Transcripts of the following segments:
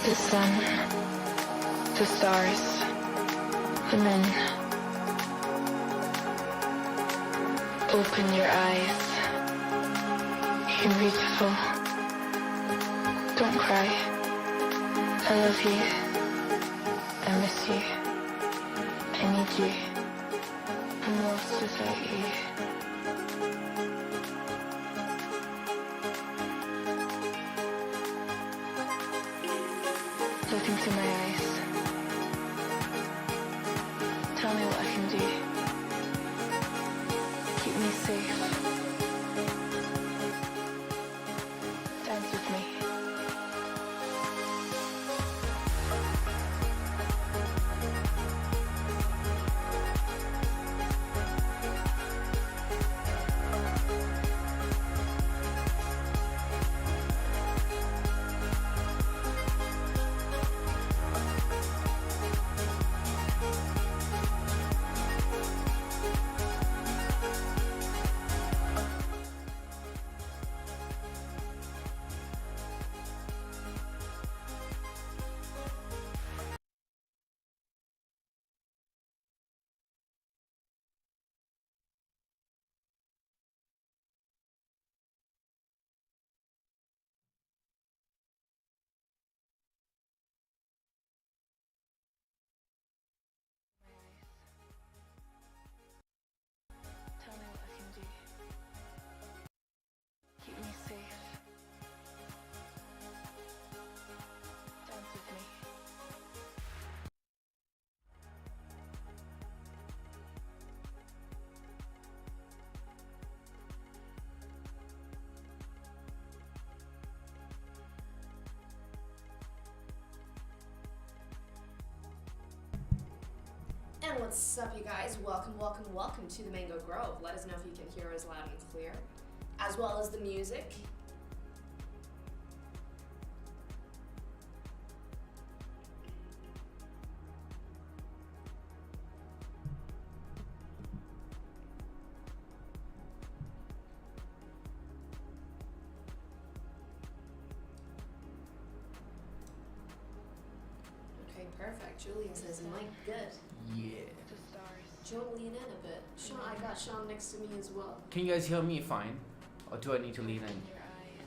The sun, the stars, the moon. Open your eyes. You're beautiful. Don't cry. I love you. I miss you. I need you. I'm lost without you. Look into my eyes. Tell me what I can do. Keep me safe. Dance with me. Tell me what I can do. Keep me safe. Dance with me. And what's up, you guys? Welcome to the Mango Grove. Let us know if you can hear us loud and clear, as well as the music. Okay, perfect. Julian says, Mike, good. Yeah. The stars. Joe, lean in a bit. Sean, I got Sean next to me as well. Can you guys hear me fine? Or do I need to lean in? Open your eyes.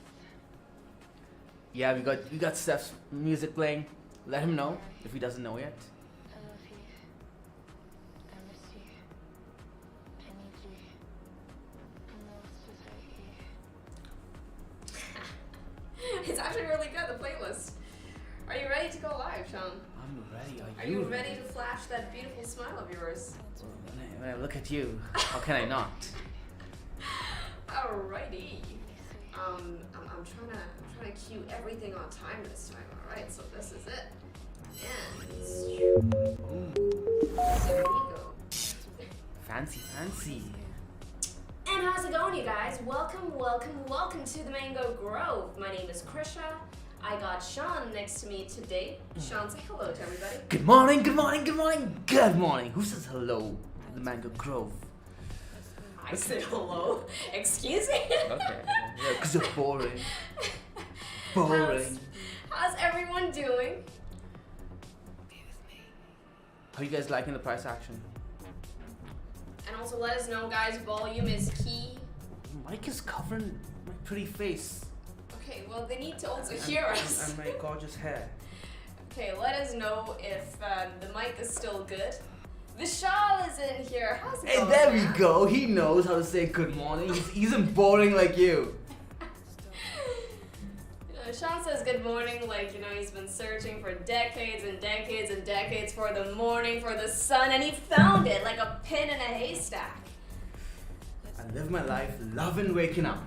Yeah, we got Steph's music playing. Let him know if he doesn't know yet. I love you. I miss you. I need you. I'm lost without you. It's actually really good, the playlist. Are you ready to go live, Sean? I'm ready. Are you ready to flash that beautiful smile of yours? Well, look at you. How can I not? Alrighty. I'm trying to cue everything on time this time. All right, so this is it. And there you go. Fancy. And how's it going, you guys? Welcome to the Mango Grove. My name is Krisha. I got Sean next to me today. Sean, say hello to everybody. Good morning. Who says hello? The Mango Grove. I said hello. Excuse me? Okay. Yeah, because you're boring. Boring. How's everyone doing? How you guys liking the price action? And also let us know, guys, volume is key. Mike is covering my pretty face. Okay, well, they need to also hear us. And my gorgeous hair. Okay, let us know if the mic is still good. Vishal is in here. How's it Hey, going? there we man? go. He knows how to say good morning. He isn't boring like you. Sean says good morning like, he's been searching for decades and decades and decades for the morning, for the sun, and he found it like a pin in a haystack. I live my life loving waking up.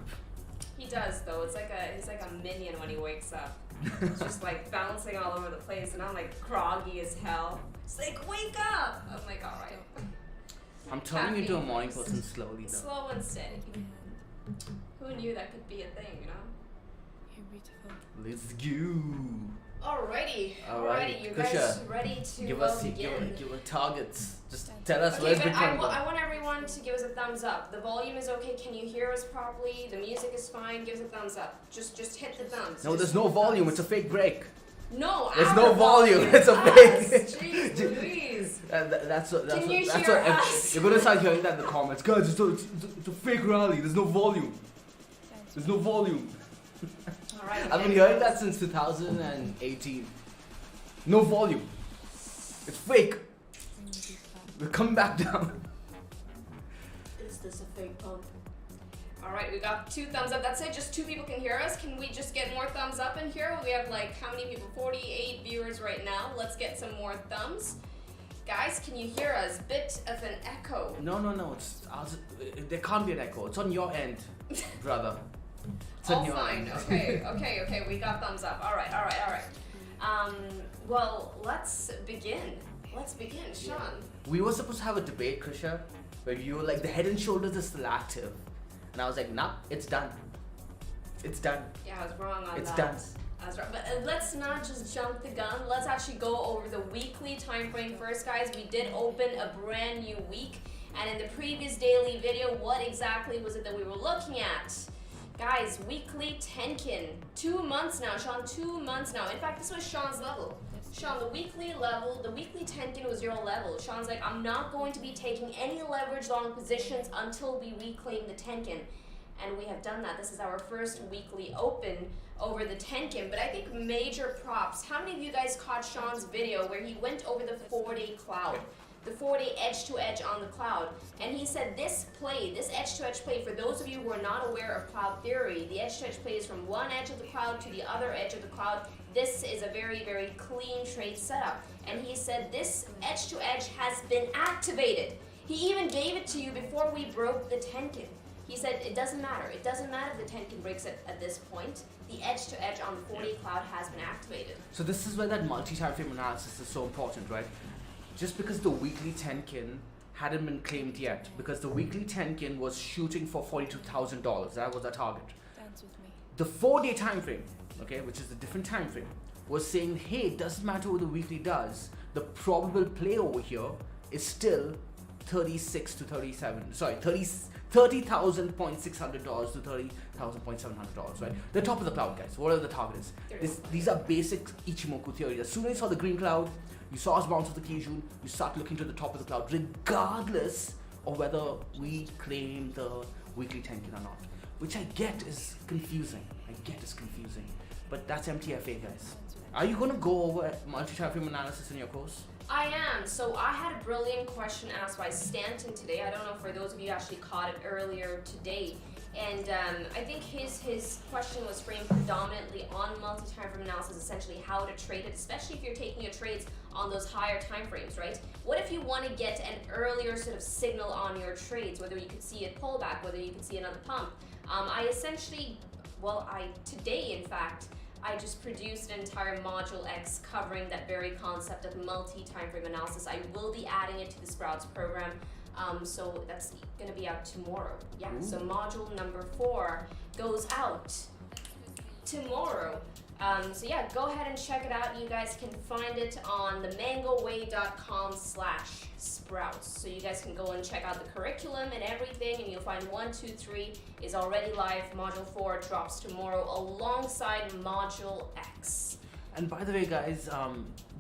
He does, though. He's like a minion when he wakes up. It's just like bouncing all over the place, and I'm like groggy as hell. It's like, wake up! I'm like, alright. I'm turning into a Caffeine, morning please. person slowly though. Slow and steady. Who knew that could be a thing, You're beautiful. Let's go. Alrighty, Alrighty, you Kusha, guys ready to Give us begin? give us targets. Just tell us Okay, where's but Bitcoin. I want everyone to give us a thumbs up. The volume is okay. Can you hear us properly? The music is fine. Give us a thumbs up. Just hit the thumbs. No, Just there's no hit the volume. thumbs. It's a fake break. No, There's our no volume. It's a Us. fake. Jeez Louise. That's what. Can you That's hear what. us? You're gonna start hearing that in the comments. Guys, it's a fake rally. There's no volume. There's no volume. All right. I've been hearing that since 2018. No volume. It's fake. We're coming back down. Is this a fake pump? All right, we got 2 thumbs up. That's it. Just 2 people can hear us. Can we just get more thumbs up in here? We have like how many people? 48 viewers right now. Let's get some more thumbs. Guys, can you hear us? Bit of an echo. No. There can't be an echo. It's on your end, brother. It's on Oh, your fine. end. Okay. We got thumbs up. All right. Well, let's begin. Sean. We were supposed to have a debate, Krisha, where you were like, the Head and Shoulders is still active. And I was like, nah, it's done. It's done. Yeah, I was wrong on It's that. done. I was wrong. But let's not just jump the gun. Let's actually go over the weekly time frame first, guys. We did open a brand new week. And in the previous daily video, what exactly was it that we were looking at? Guys, weekly Tenkin. 2 months now, Sean, 2 months now. In fact, this was Sean's level. Sean, the weekly Tenkin was your level. Sean's like, I'm not going to be taking any leverage long positions until we reclaim the Tenkin. And we have done that. This is our first weekly open over the Tenkin. But I think major props. How many of you guys caught Sean's video where he went over the 4-day cloud? The 4-day edge-to-edge on the cloud. And he said this edge-to-edge play, for those of you who are not aware of cloud theory, the edge-to-edge play is from one edge of the cloud to the other edge of the cloud. This is a very, very clean trade setup. And he said this edge-to-edge has been activated. He even gave it to you before we broke the Tenkin. He said it doesn't matter. It doesn't matter if the Tenkin breaks it at this point. The edge-to-edge on the 4-day cloud has been activated. So this is where that multi-time frame analysis is so important, right? Just because the weekly Tenkin hadn't been claimed yet, because the weekly Tenkin was shooting for $42,000. That was our target. Dance with me. The 4-day time frame, okay, which is a different time frame, was saying, hey, it doesn't matter what the weekly does. The probable play over here is still $30,600 to $30,600 to $30,700, right? The top of the cloud, guys. Whatever the target is. These are basic Ichimoku theory. As soon as you saw the green cloud, you saw us bounce to the Kijun, you start looking to the top of the cloud, regardless of whether we claim the weekly Tenkin or not. Which I get is confusing. But that's MTFA, guys. Are you going to go over multi-time frame analysis in your course? I am. So I had a brilliant question asked by Stanton today. I don't know for those of you who actually caught it earlier today. And I think his question was framed predominantly on multi-time frame analysis, essentially how to trade it, especially if you're taking your trades on those higher time frames, right? What if you want to get an earlier sort of signal on your trades, whether you could see it pull back, whether you could see another pump? Today, in fact, I just produced an entire module X covering that very concept of multi-time frame analysis. I will be adding it to the Sprouts program. So that's going to be out tomorrow. Yeah, so module number 4 goes out tomorrow. So yeah, go ahead and check it out. You guys can find it on themangoway.com/sprouts. So you guys can go and check out the curriculum and everything, and you'll find 1, 2, 3 is already live. Module 4 drops tomorrow alongside module X. And by the way, guys,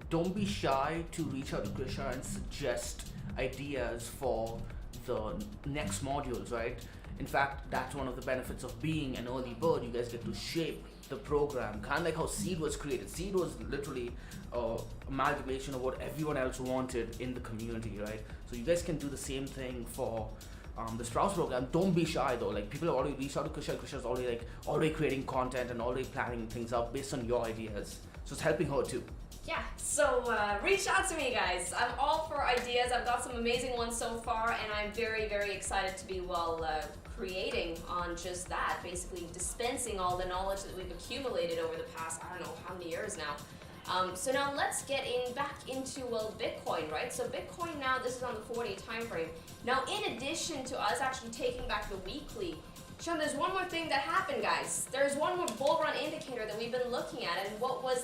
don't be shy to reach out to Krisha and suggest ideas for the next modules, right? In fact, that's one of the benefits of being an early bird. You guys get to shape the program, kind of like how Seed was created. Seed was literally an amalgamation of what everyone else wanted in the community, right? So you guys can do the same thing for the Strauss program. Don't be shy though. Like, people have already reached out to Krisha. Krisha's already creating content and already planning things out based on your ideas. So it's helping her too. Yeah, so reach out to me, guys. I'm all for ideas. I've got some amazing ones so far, and I'm very, very excited to be, creating on just that, basically dispensing all the knowledge that we've accumulated over the past, I don't know how many years now. So now let's get back into Bitcoin, right? So Bitcoin now, this is on the 4-day time frame. Now, in addition to us actually taking back the weekly, Sean, there's one more thing that happened, guys. There's one more bull run indicator that we've been looking at, and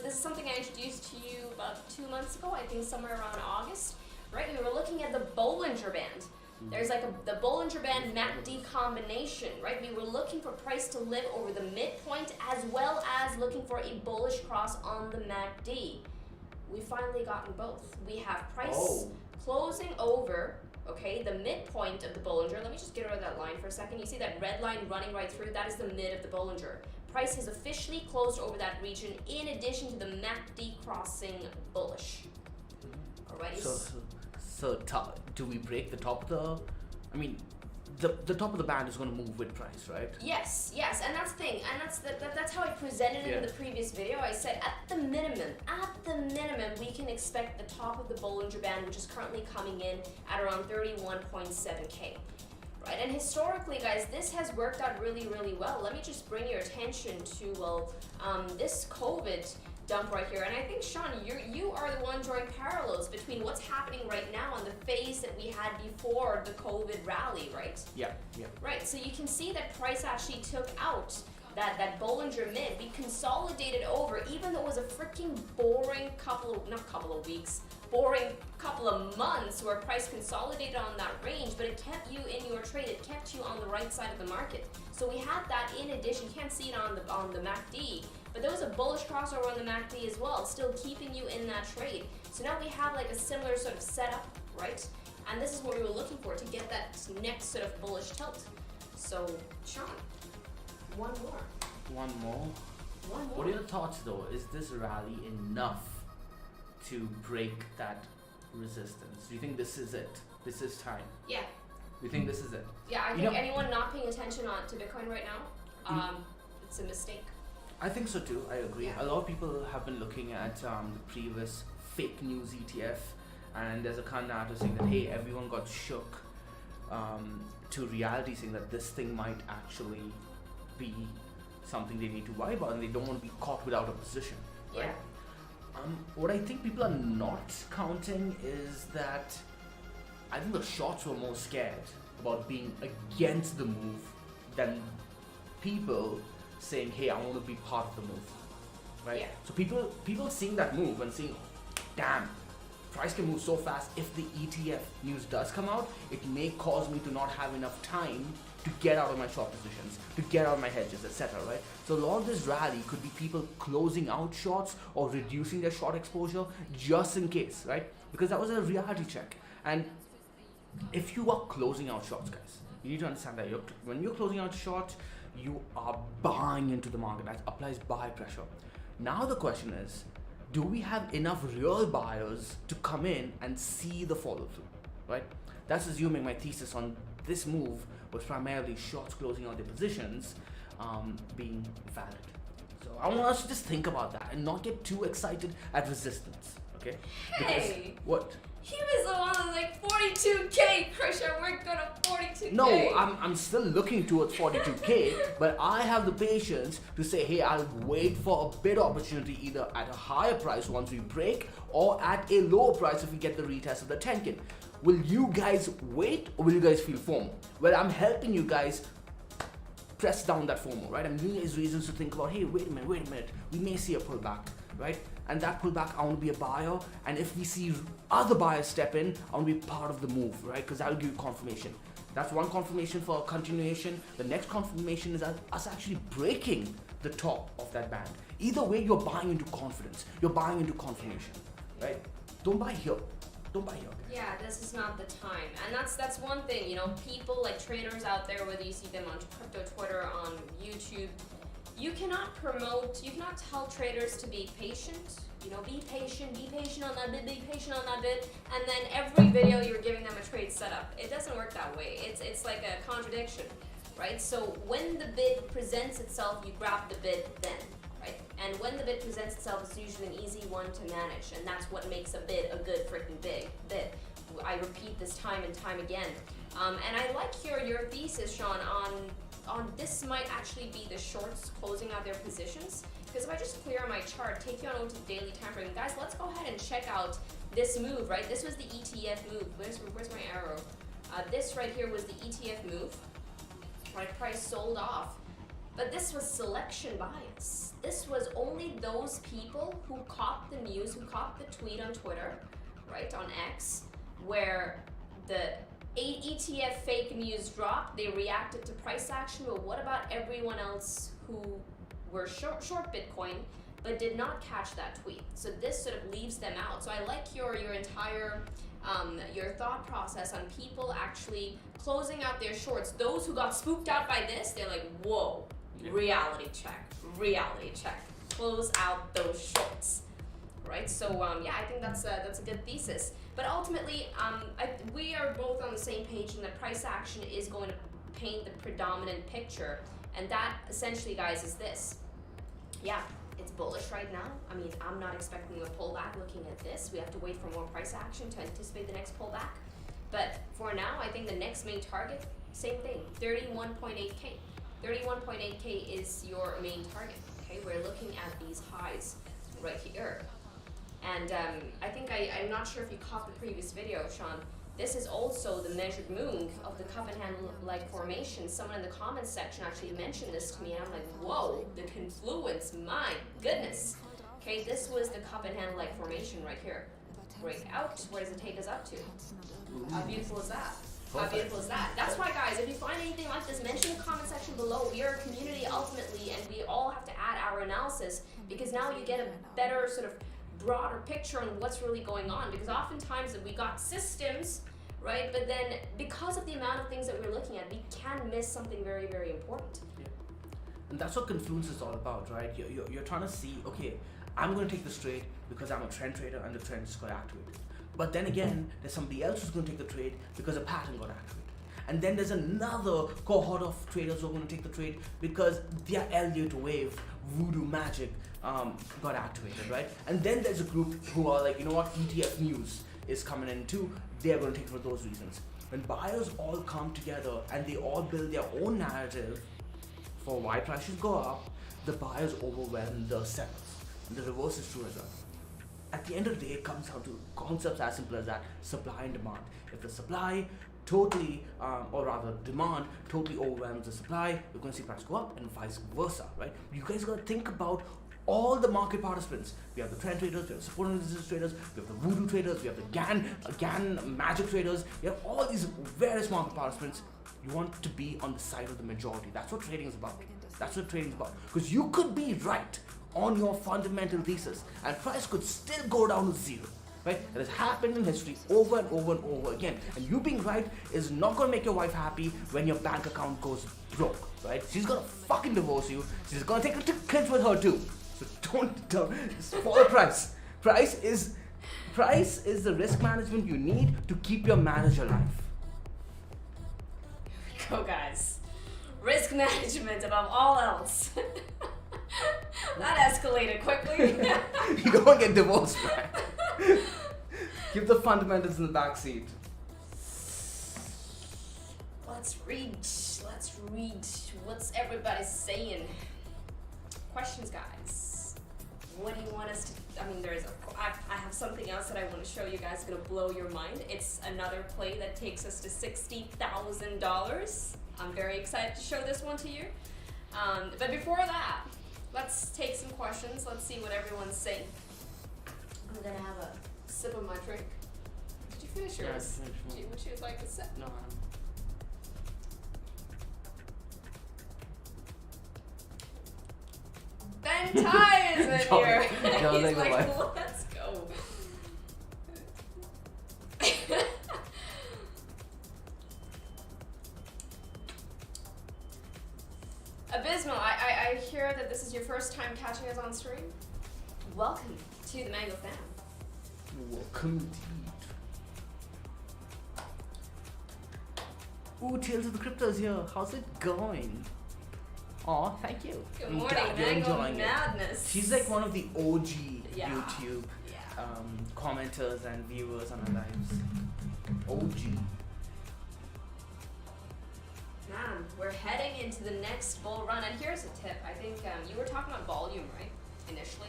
this is something I introduced to you about 2 months ago, I think somewhere around August, right? We were looking at the Bollinger Band. There's the Bollinger Band MACD combination, right? We were looking for price to live over the midpoint as well as looking for a bullish cross on the MACD. We finally gotten both. We have price closing over, okay, the midpoint of the Bollinger. Let me just get rid of that line for a second. You see that red line running right through? That is the mid of the Bollinger. Price has officially closed over that region in addition to the MACD crossing bullish. Alrighty. So do we break the top of the, I mean, the top of the band is going to move with price, right? Yes, and that's the thing, and that's how I presented it in the previous video. I said at the minimum, we can expect the top of the Bollinger Band, which is currently coming in at around 31.7K. Right, and historically, guys, this has worked out really, really well. Let me just bring your attention to, this COVID dump right here. And I think, Sean, you are the one drawing parallels between what's happening right now and the phase that we had before the COVID rally, right? Yeah. Right, so you can see that price actually took out that Bollinger mid. We consolidated over, even though it was a freaking boring couple of months where price consolidated on that range, but it kept you in your trade. It kept you on the right side of the market. So we had that in addition. You can't see it on the MACD, but there was a bullish crossover on the MACD as well, still keeping you in that trade. So now we have like a similar sort of setup, right? And this is what we were looking for, to get that next sort of bullish tilt. So, Sean, one more. What are your thoughts though? Is this rally enough to break that resistance? Do you think this is it? This is time? Yeah. You think this is it? Yeah, I think anyone not paying attention to Bitcoin right now, it's a mistake. I think so too. I agree. Yeah. A lot of people have been looking at the previous fake news ETF, and there's a kind of narrative saying that, hey, everyone got shook to reality, saying that this thing might actually be something they need to worry about, and they don't want to be caught without a position. Right? Yeah. What I think people are not counting is that I think the shorts were more scared about being against the move than people saying, hey, I want to be part of the move, right? Yeah. So people seeing that move and saying, damn, price can move so fast. If the ETF news does come out, it may cause me to not have enough time to get out of my short positions, to get out of my hedges, etc., right? So a lot of this rally could be people closing out shorts or reducing their short exposure just in case, right? Because that was a reality check. And if you are closing out shorts, guys, you need to understand that when you're closing out shorts, you are buying into the market. That applies buy pressure. Now the question is, do we have enough real buyers to come in and see the follow through, right? That's assuming my thesis on this move was primarily shorts closing out their positions being valid. So I want us to just think about that and not get too excited at resistance, okay? Hey! Because what? He was the one that's like 42K, Krisha. We're good at 42K. No, I'm still looking towards 42K, but I have the patience to say, hey, I'll wait for a bid opportunity either at a higher price once we break or at a lower price if we get the retest of the Tenkin. Will you guys wait or will you guys feel FOMO? Well, I'm helping you guys press down that FOMO, right? I'm giving you guys reasons to think about, hey, wait a minute, we may see a pullback, right? And that pullback, I want to be a buyer, and if we see other buyers step in, I want to be part of the move, right? Because that'll give you confirmation. That's one confirmation for a continuation. The next confirmation is us actually breaking the top of that band. Either way, you're buying into confidence. You're buying into confirmation, right? Don't buy here. Don't buy here. Yeah, this is not the time. And that's one thing, you know, people like traders out there, whether you see them on crypto Twitter, on YouTube, you cannot tell traders to be patient. You know, be patient on that bid, be patient on that bid, and then every video you're giving them a trade setup. It doesn't work that way. It's like a contradiction, right? So when the bid presents itself, you grab the bid then, right? And when the bid presents itself, it's usually an easy one to manage, and that's what makes a bid a good freaking bid. I repeat this time and time again. And I like your thesis, Sean, on this might actually be the shorts closing out their positions. Because if I just clear my chart, take you on over to the daily time frame, guys, let's go ahead and check out this move, right? This was the ETF move. Where's my arrow? This right here was the ETF move. Right, price sold off. But this was selection bias. This was only those people who caught the news, who caught the tweet on Twitter, right, on X, where the ETF fake news dropped, they reacted to price action, but what about everyone else who were short Bitcoin, but did not catch that tweet. So this sort of leaves them out. So I like your entire your thought process on people actually closing out their shorts. Those who got spooked out by this, they're like, whoa, reality check, close out those shorts, right? So yeah, I think that's a good thesis. But ultimately, we are both on the same page, and that price action is going to paint the predominant picture, and that essentially, guys, is this. Yeah, it's bullish right now. I mean, I'm not expecting a pullback looking at this. We have to wait for more price action to anticipate the next pullback. But for now, I think the next main target, same thing, 31.8K. 31.8K is your main target, okay? We're looking at these highs right here. And I think I'm not sure if you caught the previous video, Sean. This is also the measured moon of the cup and handle-like formation. Someone in the comments section actually mentioned this to me, and I'm like, whoa, the confluence, my goodness. Okay, this was the cup and handle-like formation right here. Breakout, where does it take us up to? How beautiful is that? How beautiful is that? That's why, guys, if you find anything like this, mention in the comment section below. We are a community ultimately, and we all have to add our analysis, because now you get a better sort of broader picture on what's really going on, because oftentimes we got systems, right, but then because of the amount of things that we're looking at, we can miss something very, very important. Yeah. And that's what confluence is all about, right? You're trying to see, okay, I'm going to take this trade because I'm a trend trader and the trend is going to activate. But then again, there's somebody else who's going to take the trade because a pattern got activated. And then there's another cohort of traders who are going to take the trade because their Elliott wave, voodoo magic, got activated, right? And then there's a group who are like, you know what, ETF news is coming in too. They're going to take it for those reasons. When buyers all come together and they all build their own narrative for why prices go up, the buyers overwhelm the sellers. And the reverse is true as well. At the end of the day, it comes down to concepts as simple as that: supply and demand. If the supply totally, or rather demand totally overwhelms the supply, you're going to see price go up, and vice versa, right? You guys got to think about all the market participants. We have the trend traders, we have the support and resistance traders, we have the voodoo traders, we have the GAN magic traders. We have all these various market participants. You want to be on the side of the majority. That's what trading is about. That's what trading is about. Because you could be right on your fundamental thesis, and price could still go down to zero, right? That has happened in history over and over and over again. And you being right is not going to make your wife happy when your bank account goes broke, right? She's going to fucking divorce you. She's going to take the kids with her too. So don't just follow price. Price is the risk management you need to keep your manager alive. Go, guys. Risk management above all else. That escalated quickly. You don't get divorced, right? Keep the fundamentals in the back seat. Let's read. What's everybody saying? Questions, guys. What do you want us to? I mean, I have something else that I want to show you guys. It's gonna blow your mind. It's another play that takes us to $60,000. I'm very excited to show this one to you. But before that, let's take some questions. Let's see what everyone's saying. I'm gonna have a sip of my drink. Did you finish yours? Yeah, Would you like a sip? No, Ben Ty is in here. Jolly He's like, wife. let's go. Abysmal, I hear that this is your first time catching us on stream. Welcome to the Mango Fam. welcome indeed. Ooh, Tales of the Crypto's here. How's it going? Aw, thank you. Good I'm morning, glad you're Mango enjoying it. Madness. She's like one of the OG Yeah. YouTube Yeah. commenters and viewers on our lives. OG. Man, we're heading into the next bull run, and here's a tip. I think you were talking about volume, right? Initially,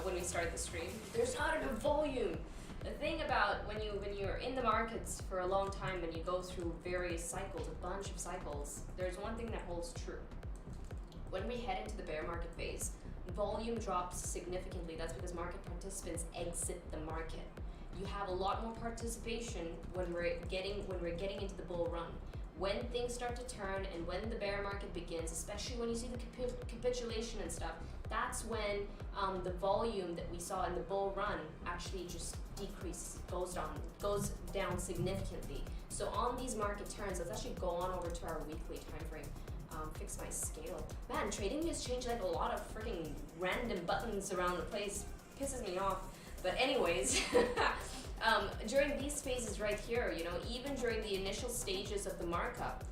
when we started the stream. There's not enough volume. The thing about when you're in the markets for a long time and you go through various cycles, a bunch of cycles, there's one thing that holds true. When we head into the bear market phase, volume drops significantly. That's because market participants exit the market. You have a lot more participation when we're getting into the bull run. when things start to turn and when the bear market begins, especially when you see the capitulation and stuff, that's when the volume that we saw in the bull run actually just goes down significantly. So on these market turns, let's actually go on over to our weekly time frame. Fix my scale. Man, trading has changed like a lot of freaking random buttons around the place. Pisses me off. But anyways, during these phases right here, you know, even during the initial stages of the markup,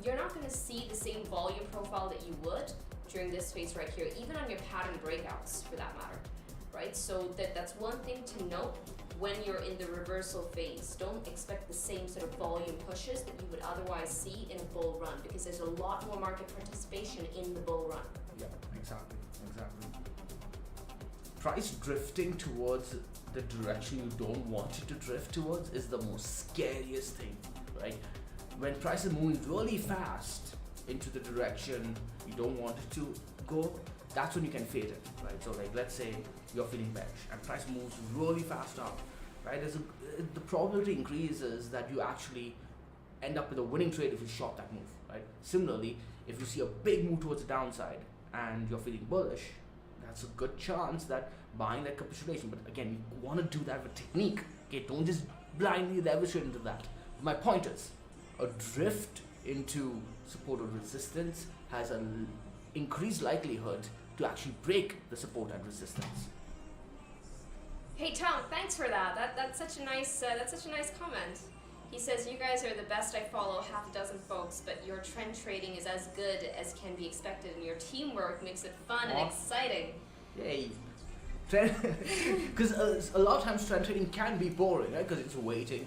you're not going to see the same volume profile that you would during this phase right here, even on your pattern breakouts for that matter, right? So that's one thing to note when you're in the reversal phase. Don't expect the same sort of volume pushes that you would otherwise see in a bull run, because there's a lot more market participation in the bull run. Yeah, exactly. Price drifting towards the direction you don't want it to drift towards is the most scariest thing, right? When price is moving really fast into the direction you don't want it to go, that's when you can fade it, right? So like, let's say you're feeling bearish and price moves really fast up, right? The probability increases that you actually end up with a winning trade if you short that move, right? Similarly, if you see a big move towards the downside and you're feeling bullish, that's a good chance that buying that capitulation. But again, you want to do that with technique, okay? Don't just blindly leverage straight into that. My point is, a drift into support or resistance has an increased likelihood to actually break the support and resistance. Hey Tom, thanks for that. That's such a nice comment. He says, you guys are the best. I follow half a dozen folks, but your trend trading is as good as can be expected, and your teamwork makes it fun and exciting. Yay. Because a lot of times trend trading can be boring, right? Because it's waiting,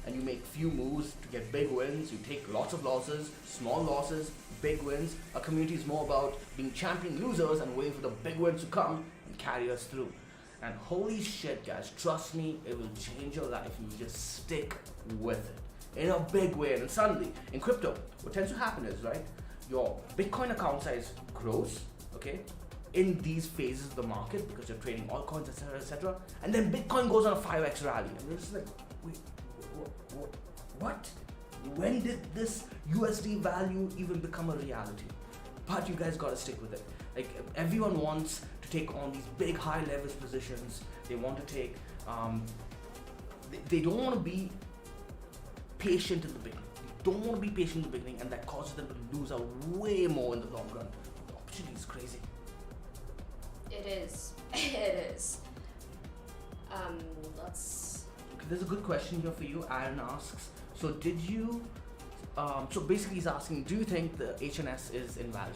and you make few moves to get big wins. You take lots of losses, small losses, big wins. Our community is more about being champion losers and waiting for the big wins to come and carry us through. And holy shit, guys, trust me, it will change your life if you just stick with it in a big way. And suddenly, in crypto, what tends to happen is, right, your Bitcoin account size grows, okay, in these phases of the market because you're trading altcoins, etc., and then Bitcoin goes on a 5x rally. And you're just like, wait, what? When did this USD value even become a reality? But you guys gotta stick with it. Like, everyone wants to take on these big high leverage positions. They want to take, they don't want to be patient in the beginning. They don't want to be patient in the beginning, and that causes them to lose out way more in the long run. The opportunity is crazy. It is. It is. Let's. There's a good question here for you. Aaron asks, so did you, so basically he's asking, do you think the HNS is invalid?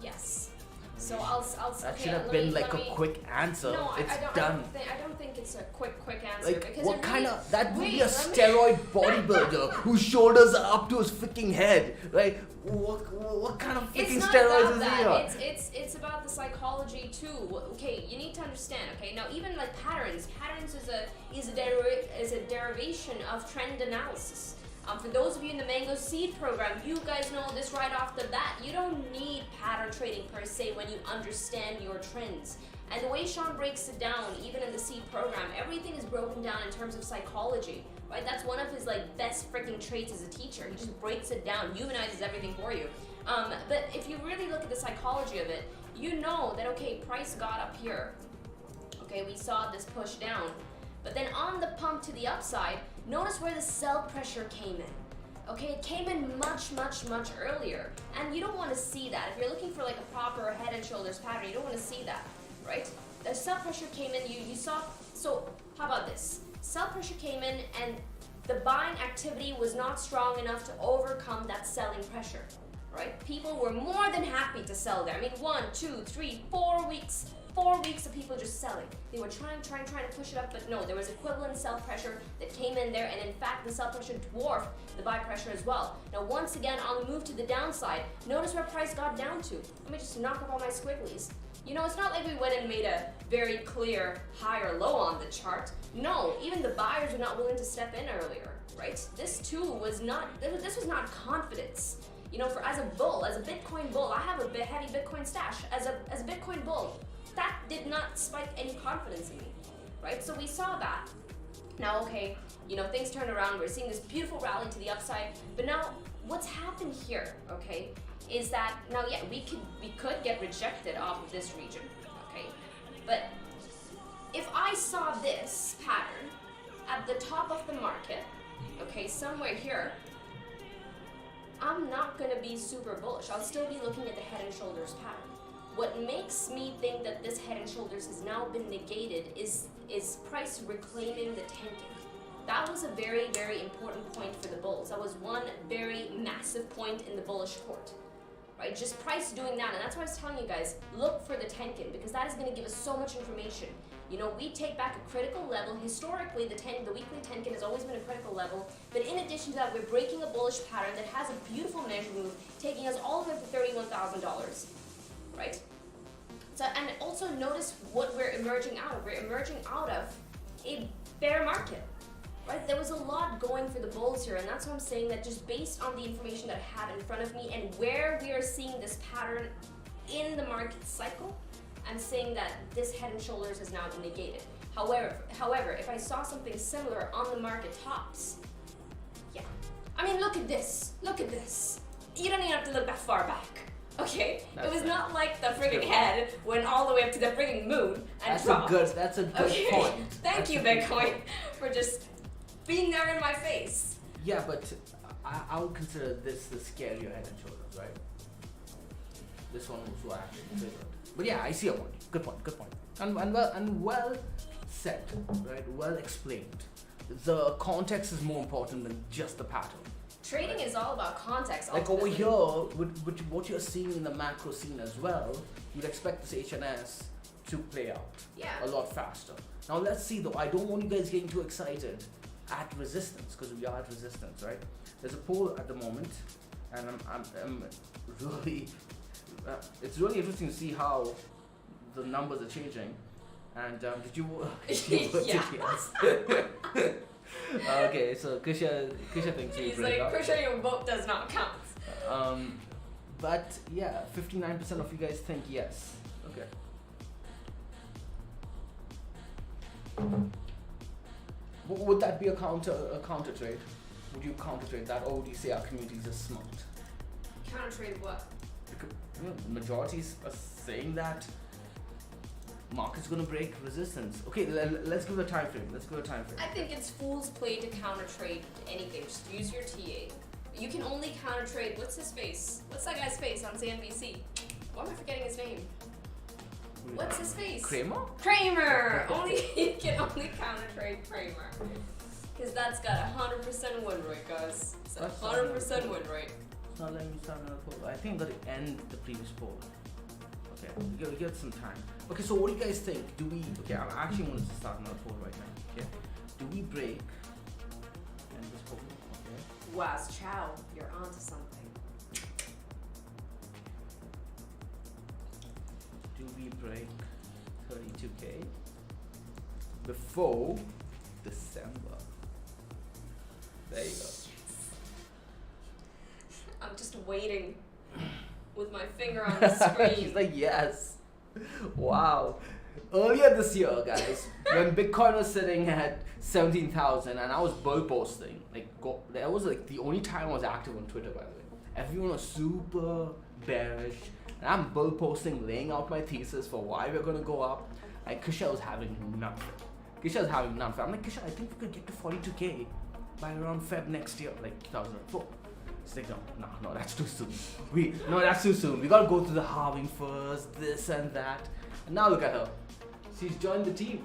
Yes. So I'll that should have been like a quick answer. No, it's I done. don't think it's a quick answer. Like, because what kind of, that would be a let steroid bodybuilder whose shoulders are up to his freaking head, right? What kind of freaking steroids is he on? It's about the psychology too. Okay, you need to understand. Okay, now even like patterns is a derivation of trend analysis. For those of you in the Mango Seed program, you guys know this right off the bat. You don't need pattern trading per se when you understand your trends. And the way Sean breaks it down, even in the Seed program, everything is broken down in terms of psychology, right? That's one of his like best freaking traits as a teacher. He just breaks it down, humanizes everything for you. But if you really look at the psychology of it, you know that, okay, price got up here. Okay, we saw this push down. But then on the pump to the upside, notice where the sell pressure came in. Okay, it came in much earlier. And you don't want to see that. If you're looking for like a proper head and shoulders pattern, you don't want to see that, right? The sell pressure came in, you saw, so how about this? Sell pressure came in and the buying activity was not strong enough to overcome that selling pressure, right? People were more than happy to sell there. I mean, 1, 2, 3, 4 weeks. 4 weeks of people just selling. They were trying to push it up, but no, there was equivalent sell pressure that came in there, and in fact, the sell pressure dwarfed the buy pressure as well. Now, once again, on the move to the downside, notice where price got down to. Let me just knock up all my squigglies. You know, it's not like we went and made a very clear high or low on the chart. No, even the buyers were not willing to step in earlier, right? This too was not, this was not confidence. You know, as a bull, as a Bitcoin bull, I have a heavy Bitcoin stash. As a Bitcoin bull, that did not spike any confidence in me, right? So we saw that. Now, okay, things turn around. We're seeing this beautiful rally to the upside. But now, what's happened here, okay, is that now, yeah, we could get rejected off of this region, okay? But if I saw this pattern at the top of the market, okay, somewhere here, I'm not gonna be super bullish. I'll still be looking at the head and shoulders pattern. What makes me think that this head and shoulders has now been negated is price reclaiming the tanking. That was a very, very important point for the bulls. That was one very massive point in the bullish court, right? Just price doing that, and that's why I was telling you guys, look for the tenkin, because that is going to give us so much information. We take back a critical level. Historically, the weekly tenkin has always been a critical level, but in addition to that, we're breaking a bullish pattern that has a beautiful measure move, taking us all the way up to $31,000, right? So, and also notice what we're emerging out of. We're emerging out of a bear market, right? There was a lot going for the bulls here, and that's why I'm saying that just based on the information that I have in front of me and where we are seeing this pattern in the market cycle, I'm saying that this head and shoulders is now negated. However, if I saw something similar on the market tops, yeah. I mean, look at this. Look at this. You don't even have to look that far back. Okay, it was not like the friggin' head went all the way up to the friggin' moon and dropped. That's a good point. Thank you, Bitcoin, for just being there in my face. Yeah, but I would consider this the scarier head and shoulders, right? This one was what actually triggered. But yeah, I see your point. Good point. And well said, right? Well explained. The context is more important than just the pattern. Trading is all about context. Like ultimately. over here, with what you're seeing in the macro scene as well, you'd expect this HNS to play out a lot faster. Now let's see though, I don't want you guys getting too excited at resistance, because we are at resistance, right? There's a poll at the moment, and I'm really, it's really interesting to see how the numbers are changing. And did you vote yes? Okay, so Krisha thinks we He's break like, up. Krisha, your vote does not count. But yeah, 59% of you guys think yes. Okay. Would that be a counter trade? Would you counter trade that, or would you say our community is smart? Counter trade what? Because, majorities are saying that market's gonna break resistance. Okay, let's give it a time frame. I think it's fool's play to counter trade anything. Just use your TA. You can only counter trade. What's his face? What's that guy's face on CNBC? Why am I forgetting his name? What's his face? Kramer? You can only counter trade Kramer. Because that's got 100% win rate, guys. It's a 100% win rate. It's not letting me start another poll. I think I'm gonna end the previous poll. Okay, we get some time. Okay, so what do you guys think? Okay, I'm actually going to start another poll right now. Okay, do we break and this poll? Okay. Was Chow, you're onto something. Do we break 32K before December? There you go. I'm just waiting with my finger on the screen. She's like, yes. Wow. Earlier this year, guys, when Bitcoin was sitting at 17,000 and I was bull posting, that was like the only time I was active on Twitter, by the way. Everyone was super bearish, and I'm bull posting, laying out my thesis for why we're gonna go up, and Krisha was having none of it. I'm like, Krisha, I think we could get to 42K by around Feb next year, like 2004. It's like, no, that's too soon. That's too soon. We gotta go through the halving first, this and that. And now look at her. She's joined the team.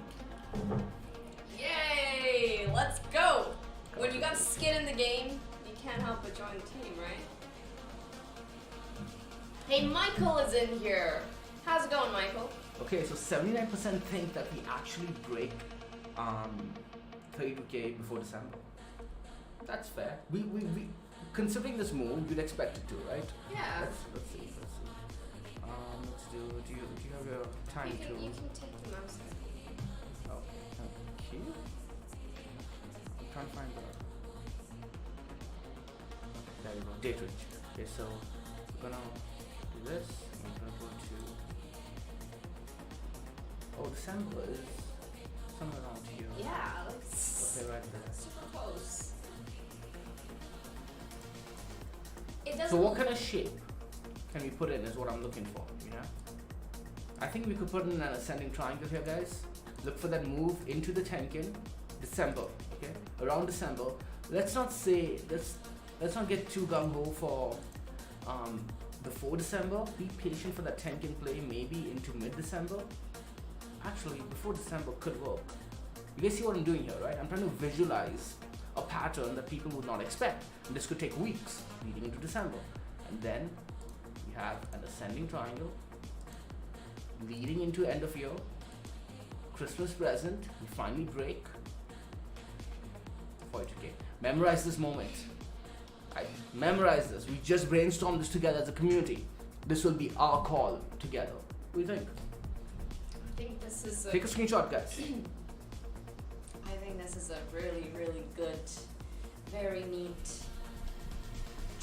Yay! Let's go! When you got skin in the game, you can't help but join the team, right? Hey, Michael is in here. How's it going, Michael? Okay, so 79% think that we actually break 32K before December. That's fair. We considering this move, you'd expect it to, right? Yeah. Let's see. Do you have your time You can take the mouse. Oh, thank you. I'm trying to find there you go, day trade. Okay, so we're gonna do this. I'm gonna go to December is somewhere around here. Yeah, let's They're right there. Super close. It doesn't. So what kind of shape can we put in is what I'm looking for, you know? I think we could put in an ascending triangle here, guys. Look for that move into the Tenkin, December, okay? Around December. Let's not get too gung-ho for before December. Be patient for that Tenkin play, maybe into mid-December. Actually, before December could work. You guys see what I'm doing here, right? I'm trying to visualize a pattern that people would not expect. And this could take weeks leading into December. And then we have an ascending triangle leading into end of year. Christmas present, we finally break. 42K. Memorize this moment. Memorize this. We just brainstormed this together as a community. This will be our call together. What do you think? I think this is Take a screenshot, guys. I think this is a really, really good, very neat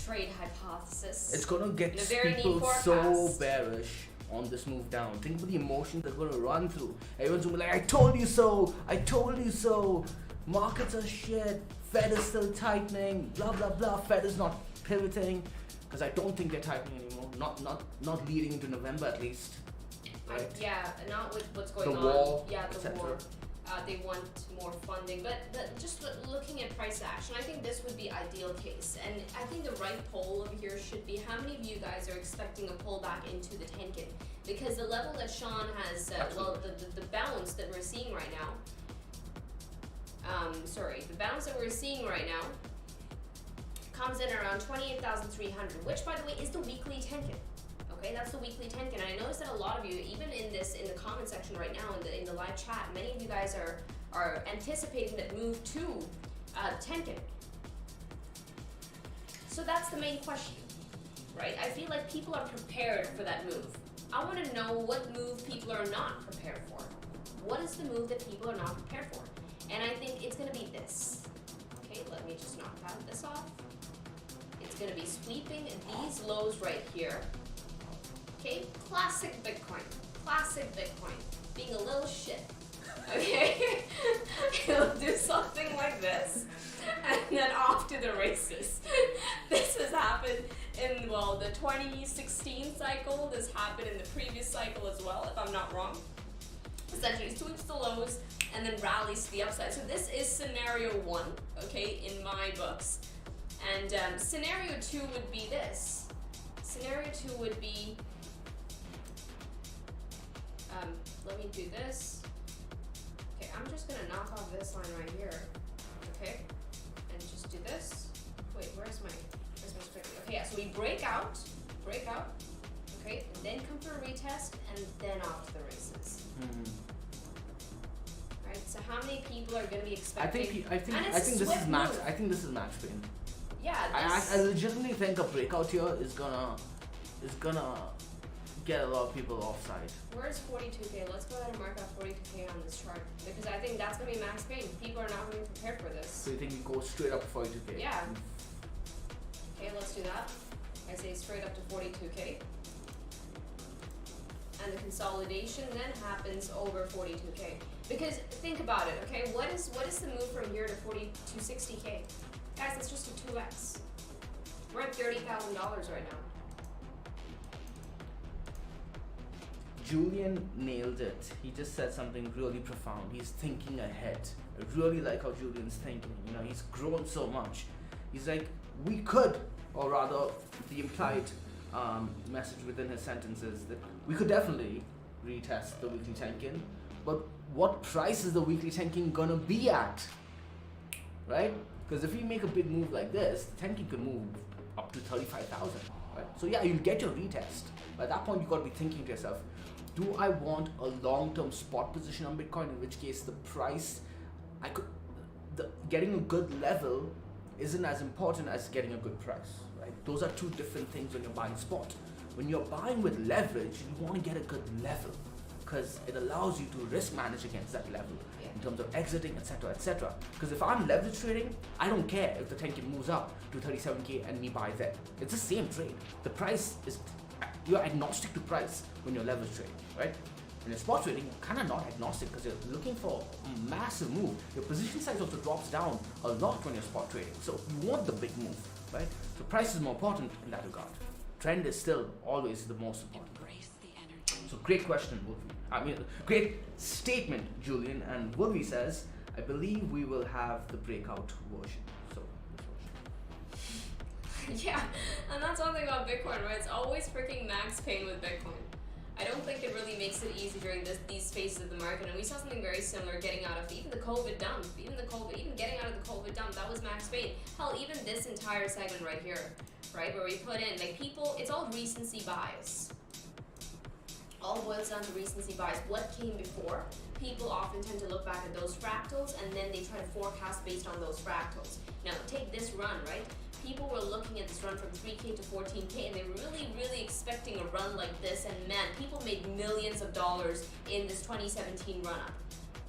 trade hypothesis. It's gonna get And a very people neat so forecast. bearish on this move down. Think about the emotions they're gonna run through. Everyone's gonna be like, I told you so, I told you so. Markets are shit, Fed is still tightening, blah blah blah. Fed is not pivoting, because I don't think they're tightening anymore. Not leading into November at least. Right? Yeah, not with what's going The on. war, Yeah, the etc. war. They want more funding, but just looking at price action, I think this would be ideal case. And I think the right poll over here should be how many of you guys are expecting a pullback into the Tenkin? Because the level that Sean has, the bounce that we're seeing right now. The bounce that we're seeing right now comes in around 28,300, which by the way is the weekly Tenkin. Okay, that's the weekly Tenkin. I noticed that a lot of you, even in the comment section right now, in the live chat, many of you guys are anticipating that move to Tenkin. So that's the main question, right? I feel like people are prepared for that move. I want to know what move people are not prepared for. What is the move that people are not prepared for? And I think it's going to be this. Okay, let me just knock this off. It's going to be sweeping these lows right here. Okay, classic Bitcoin, being a little shit, okay? It'll do something like this, and then off to the races. This has happened in, the 2016 cycle, this happened in the previous cycle as well, if I'm not wrong. Essentially sweeps the lows and then rallies to the upside. So this is scenario 1, okay, in my books. And scenario 2 would be this. Scenario 2 would be, let me do this. Okay, I'm just gonna knock off this line right here. Okay, and just do this. Wait, where's my script? Okay, yeah, so we break out. Okay, and then come for a retest, and then off to the races. Right. So how many people are gonna be expecting? I think this is max. I think this is max pain. Yeah. I legitimately think a breakout here is gonna get a lot of people offside. Where's 42K? Let's go ahead and mark out 42K on this chart, because I think that's gonna be max pain. People are not gonna be prepared for this. So you think you go straight up to 42K? Yeah. Okay, let's do that. I say straight up to 42K. And the consolidation then happens over 42K. Because think about it, okay? What is the move from here to 60K? Guys, that's just a 2x. We're at $30,000 right now. Julian nailed it. He just said something really profound. He's thinking ahead. I really like how Julian's thinking. You know, he's grown so much. He's like, we could, or rather, the implied message within his sentence is that we could definitely retest the weekly Tenkin, but what price is the weekly Tenkin gonna be at? Right? Because if we make a big move like this, the Tenkin could move up to 35,000. Right? So yeah, you'll get your retest. But at that point, you gotta be thinking to yourself, do I want a long-term spot position on Bitcoin? In which case, the price, getting a good level isn't as important as getting a good price, right? Those are two different things when you're buying spot. When you're buying with leverage, you want to get a good level because it allows you to risk manage against that level in terms of exiting, etc., etc. Because if I'm leverage trading, I don't care if the 10K moves up to 37K and me buy there. It's the same trade. The price is, you're agnostic to price when you're leverage trading, right? When you're spot trading, you're kind of not agnostic because you're looking for a massive move. Your position size also drops down a lot when you're spot trading. So you want the big move, right? So price is more important in that regard. Trend is still always the most important. So great question, Wolfie. I mean, great statement, Julian. And Wolfie says, I believe we will have the breakout version. So Yeah, and that's one thing about Bitcoin, right? It's always freaking max pain with Bitcoin. I don't think it really makes it easy during these phases of the market. And we saw something very similar getting out of even the COVID dump, even getting out of the COVID dump, that was max pain. Hell, even this entire segment right here, right, where we put in, like, people, it's all recency bias. All boils down to recency bias. What came before? People often tend to look back at those fractals and then they try to forecast based on those fractals. Now, take this run, right? People were looking at this run from 3K to 14K and they were really expecting a run like this, and man, people made millions of dollars in this 2017 run up,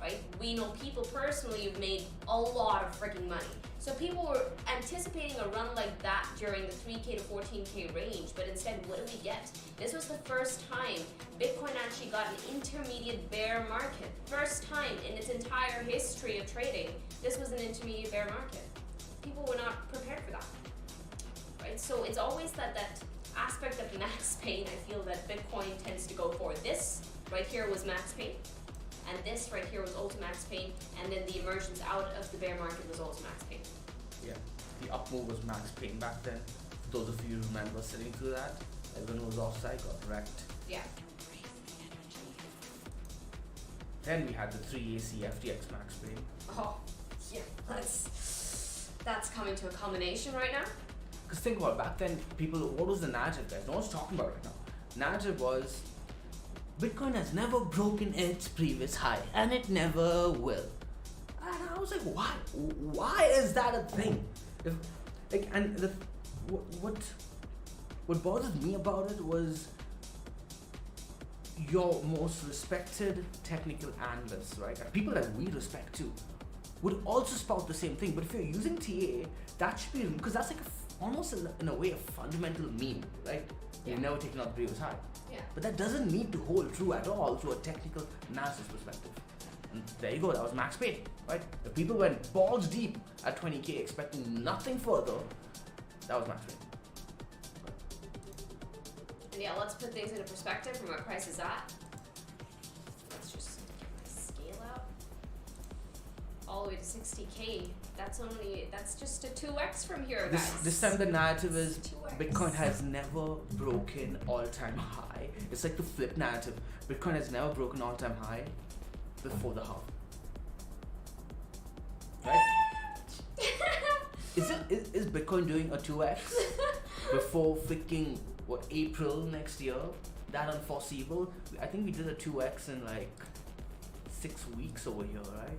right? We know people personally have made a lot of freaking money. So people were anticipating a run like that during the 3K to 14K range, but instead, what did we get? This was the first time Bitcoin actually got an intermediate bear market. First time in its entire history of trading, this was an intermediate bear market. People were not prepared for that, right? So it's always that aspect of max pain. I feel that Bitcoin tends to go for. This right here was max pain, and this right here was also max pain, and then the emergence out of the bear market was also max pain. yeah, the up move was max pain back then. For those of you who remember sitting through that, everyone was offside, got wrecked. Yeah. Then we had the 3AC FTX max pain. Oh, yeah. That's coming to a culmination right now. Because think about it, back then, what was the narrative, guys? No one's talking about it right now. Narrative was, Bitcoin has never broken its previous high, and it never will. And I was like, why? Why is that a thing? What bothered me about it was your most respected technical analysts, right? And people that we respect too, would also spout the same thing. But if you're using TA, that should be, because that's like almost in a way a fundamental meme, right? Yeah. You've never taken out the previous high. Yeah. But that doesn't need to hold true at all to a technical analysis perspective. And there you go, that was max pain, right? The people went balls deep at 20K expecting nothing further. That was max pain. And yeah, let's put things into perspective from where price is at. Let's just scale out all the way to 60K. That's just a 2x from here, guys. This time the narrative is 2x. Bitcoin has never broken all-time high. It's like the flip narrative. Bitcoin has never broken all-time high before the half. Right? Is Bitcoin doing a 2x before freaking April next year? That unforeseeable? I think we did a 2x in like 6 weeks over here, right?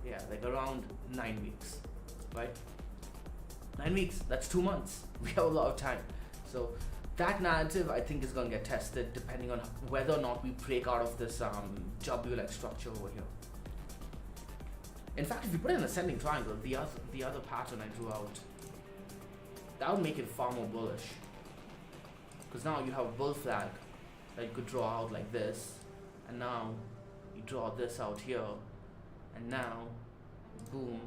Yeah, like around 9 weeks, right? 9 weeks, that's 2 months. We have a lot of time. So that narrative, I think, is going to get tested depending on whether or not we break out of this W-like structure over here. In fact, if you put in an ascending triangle, the other pattern I drew out, that would make it far more bullish. Because now you have a bull flag that you could draw out like this, and now you draw this out here, and now boom,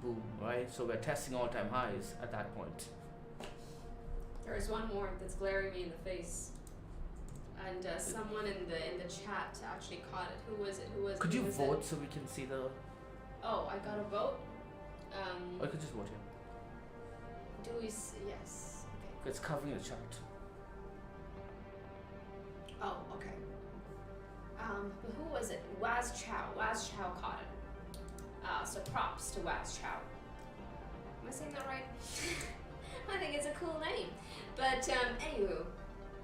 boom, right? So we're testing all-time highs at that point. There's one more that's glaring me in the face, and someone in the chat actually caught it. Who was it? Could you who was vote it? so we can see the? Oh, I got a vote. Or you could just vote here. Yes. Okay. It's covering the chart. Oh, okay. But who was it? Waz Chow. Waz Chow caught it. So props to Waz Chow. Am I saying that right? I think it's a cool name. But anywho,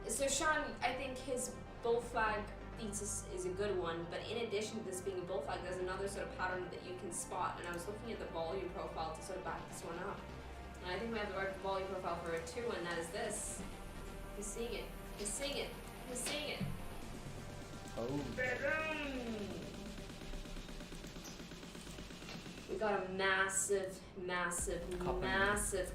so Sean, I think his bull flag thesis is a good one, but in addition to this being a bull flag, there's another sort of pattern that you can spot, and I was looking at the volume profile to sort of back this one up. And I think we have the right volume profile for it too, and that is this. He's seeing it. He's seeing it. He's seeing it. Oh. We got a massive Cup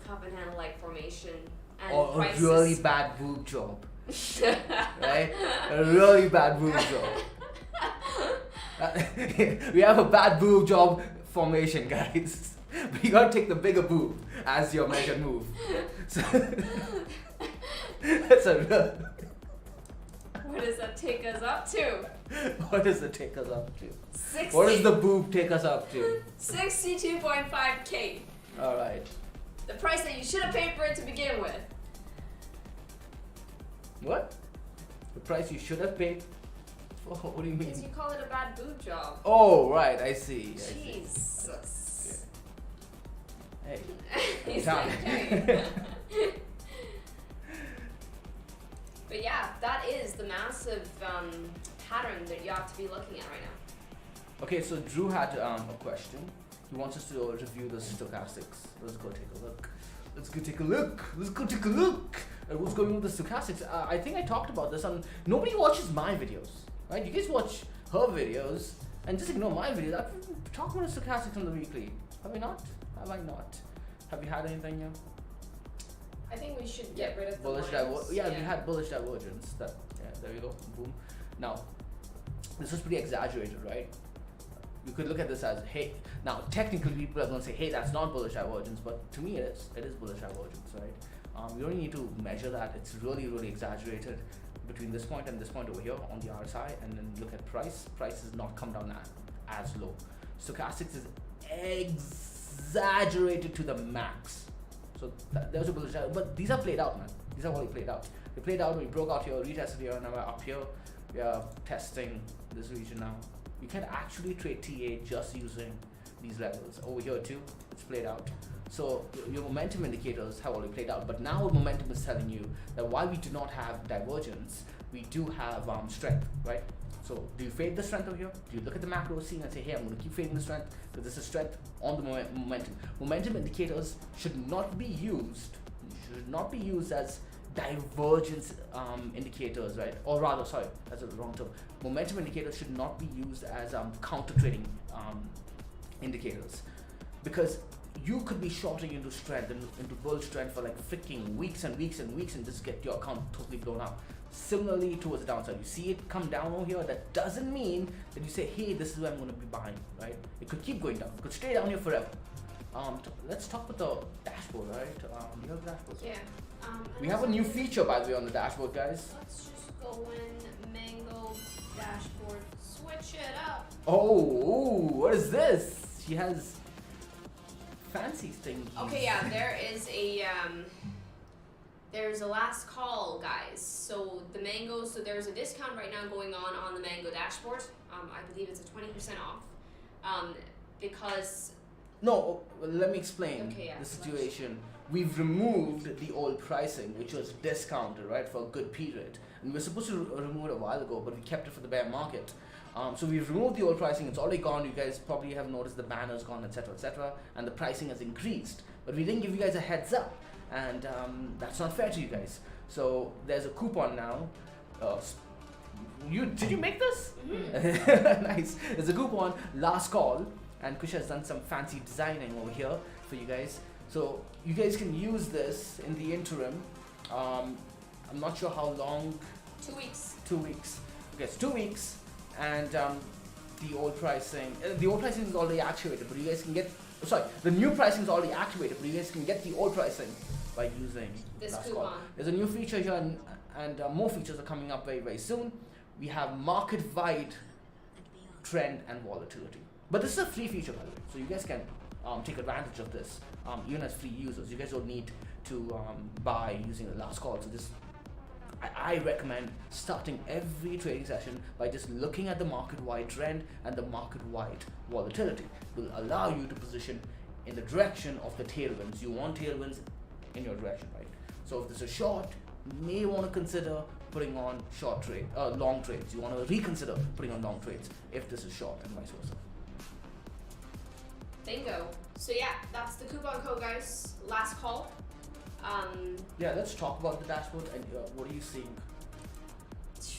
cup and handle like formation. And or a prices, really bad boob job. Right? A really bad boob job. We have a bad boob job formation, guys. But you gotta take the bigger boob as your measured move. So that's a real. What does that take us up to? What does it take us up to? 60, What does the boob take us up to? 62.5K. Alright. The price that you should have paid for it to begin with. What? The price you should have paid? Oh, what do you Because mean? you call it a bad boob job. Oh, right, I see. I see. Jesus. Hey. He's Time. like, hey. But yeah, that is the massive pattern that you have to be looking at right now. Okay, so Drew had a question. He wants us to review the stochastics. Let's go take a look. Let's go take a look. Let's go take a look at what's going on with the stochastics. I think I talked about this on. Nobody watches my videos, right? You guys watch her videos and just ignore my videos. I've been talking about the stochastics on the weekly. Have I not? Have I not? Have you had anything yet? I think we should get rid of the Bullish lines. we had bullish divergence. There you go. Boom. Now, this is pretty exaggerated, right? You could look at this as, hey, now technically people are going to say, hey, that's not bullish divergence, but to me it is bullish divergence, right? You don't need to measure that. It's really, really exaggerated between this point and this point over here on the RSI, and then look at price. Price has not come down as low. Stochastics is exaggerated to the max. So there's a bullish, but these are played out, man. These are already played out. They played out, we broke out here, retested here, and now we're up here. We are testing this region now. You can actually trade TA just using these levels. Over here too, it's played out. So your momentum indicators have already played out, but now momentum is telling you that while we do not have divergence, we do have strength, right? So do you fade the strength over here? Do you look at the macro scene and say, hey, I'm going to keep fading the strength because this is strength on the momentum. Momentum indicators should not be used as divergence indicators, right? Or rather, sorry, that's the wrong term. Momentum indicators should not be used as counter trading indicators, because you could be shorting into strength and into bullish trend for like freaking weeks and weeks and weeks and just get your account totally blown up. Similarly towards the downside, you see it come down over here, that doesn't mean that you say, hey, this is where I'm going to be buying, right? It could keep going down, it could stay down here forever. Let's talk about the dashboard, right? Do you have the dashboard? Yeah. We have a new feature, by the way, on the dashboard, guys. Let's just go in Mango dashboard, switch it up. Oh, what is this? She has fancy things. Okay, yeah, there's a last call, guys. So the Mango, so there's a discount right now going on the Mango dashboard. I believe it's a 20% off. Because No, let me explain Okay, yeah, the situation. We've removed the old pricing, which was discounted, right, for a good period. And we were supposed to remove it a while ago, but we kept it for the bear market. So we've removed the old pricing, it's already gone. You guys probably have noticed the banner's gone, etc., and the pricing has increased. But we didn't give you guys a heads up, and that's not fair to you guys. So there's a coupon now. Did you make this? Mm-hmm. Nice. There's a coupon, last call, and Kush has done some fancy designing over here for you guys. So you guys can use this in the interim. I'm not sure how long. 2 weeks. 2 weeks. Okay, it's 2 weeks, and the old pricing. The old pricing is already activated, but you guys can get. Sorry, the new pricing is already activated, but you guys can get the old pricing by using This last coupon. call. There's a new feature here, and more features are coming up very, very soon. We have market-wide trend and volatility. But this is a free feature, by the way, so you guys can take advantage of this, even as free users. You guys don't need to buy using the last call. So this, I recommend starting every trading session by just looking at the market-wide trend and the market-wide volatility. It will allow you to position in the direction of the tailwinds. You want tailwinds in your direction, right? So if this is short, you may want to consider putting on long trades. You want to reconsider putting on long trades if this is short, and vice versa. Bingo. So yeah, that's the coupon code, guys. Last call. Yeah, let's talk about the dashboard and what are you seeing?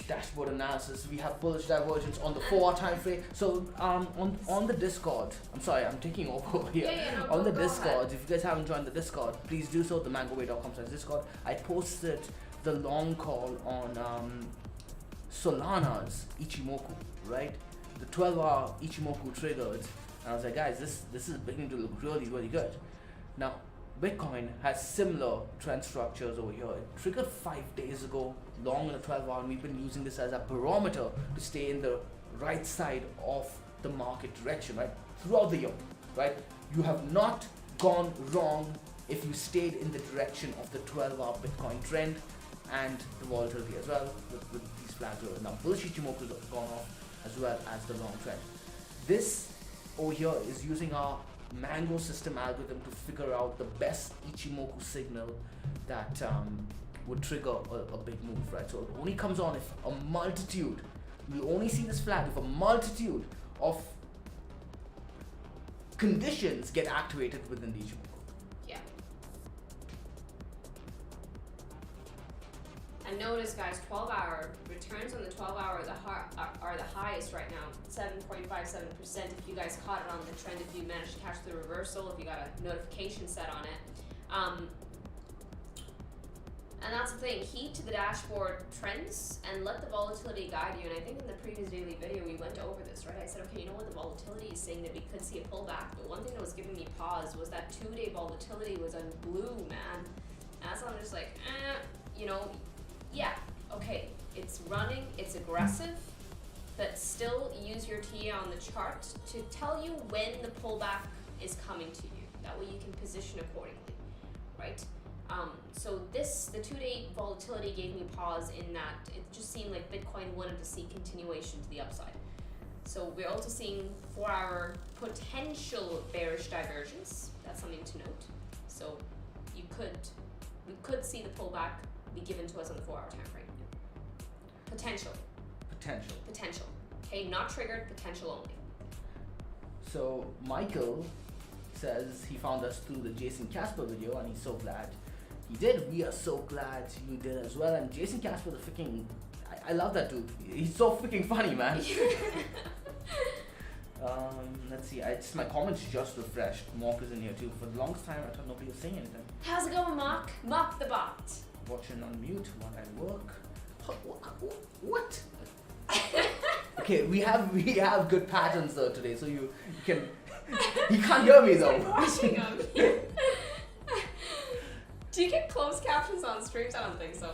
Dashboard analysis. We have bullish divergence on the 4-hour time frame. So on the Discord, I'm sorry, I'm taking over here. Yeah, On the go Discord, ahead. if you guys haven't joined the Discord, please do so. The mangoway.com/Discord. I posted the long call on Solana's Ichimoku, right? The 12-hour Ichimoku triggered, and I was like, guys, this is beginning to look really, really good. Now, Bitcoin has similar trend structures over here. It triggered 5 days ago, long in a 12-hour, and we've been using this as a barometer to stay in the right side of the market direction, right? Throughout the year, right? You have not gone wrong if you stayed in the direction of the 12-hour Bitcoin trend and the volatility as well with these flags over. Now, bullish Ichimoku has gone off as well as the long trend. This over here is using our Mango system algorithm to figure out the best Ichimoku signal that would trigger a big move, right? So it only comes on if a multitude, we only see this flag if a multitude of conditions get activated within the Ichimoku. Yeah. And notice, guys, 12-hour returns on the 12-hour are the highest right now, 7.57%. If you guys caught it on the trend, if you managed to catch the reversal, if you got a notification set on it. And that's the thing, heed to the dashboard trends and let the volatility guide you. And I think in the previous daily video we went over this, right? I said, okay, you know what, the volatility is saying that we could see a pullback, but one thing that was giving me pause was that 2-day volatility was on blue, man. And so I'm just like, yeah, okay, it's running, it's aggressive, but still use your TA on the chart to tell you when the pullback is coming to you. That way you can position accordingly, right? So the 2-day volatility gave me pause in that it just seemed like Bitcoin wanted to see continuation to the upside. So we're also seeing 4-hour potential bearish divergence. That's something to note. So we could see the pullback be given to us on the 4-hour time frame. Potential. Okay, not triggered, potential only. So Michael says he found us through the Jason Casper video and he's so glad he did. We are so glad you did as well. And Jason Casper, the freaking, I love that dude. He's so freaking funny, man. Let's see. My comments just refreshed. Mock is in here too. For the longest time, I thought nobody was saying anything. How's it going, Mock? Mock the bot. Watching on mute while I work. What? Okay, we have good patterns though today, so you can. He can't hear me though. Watching him. Do you get closed captions on streams? I don't think so.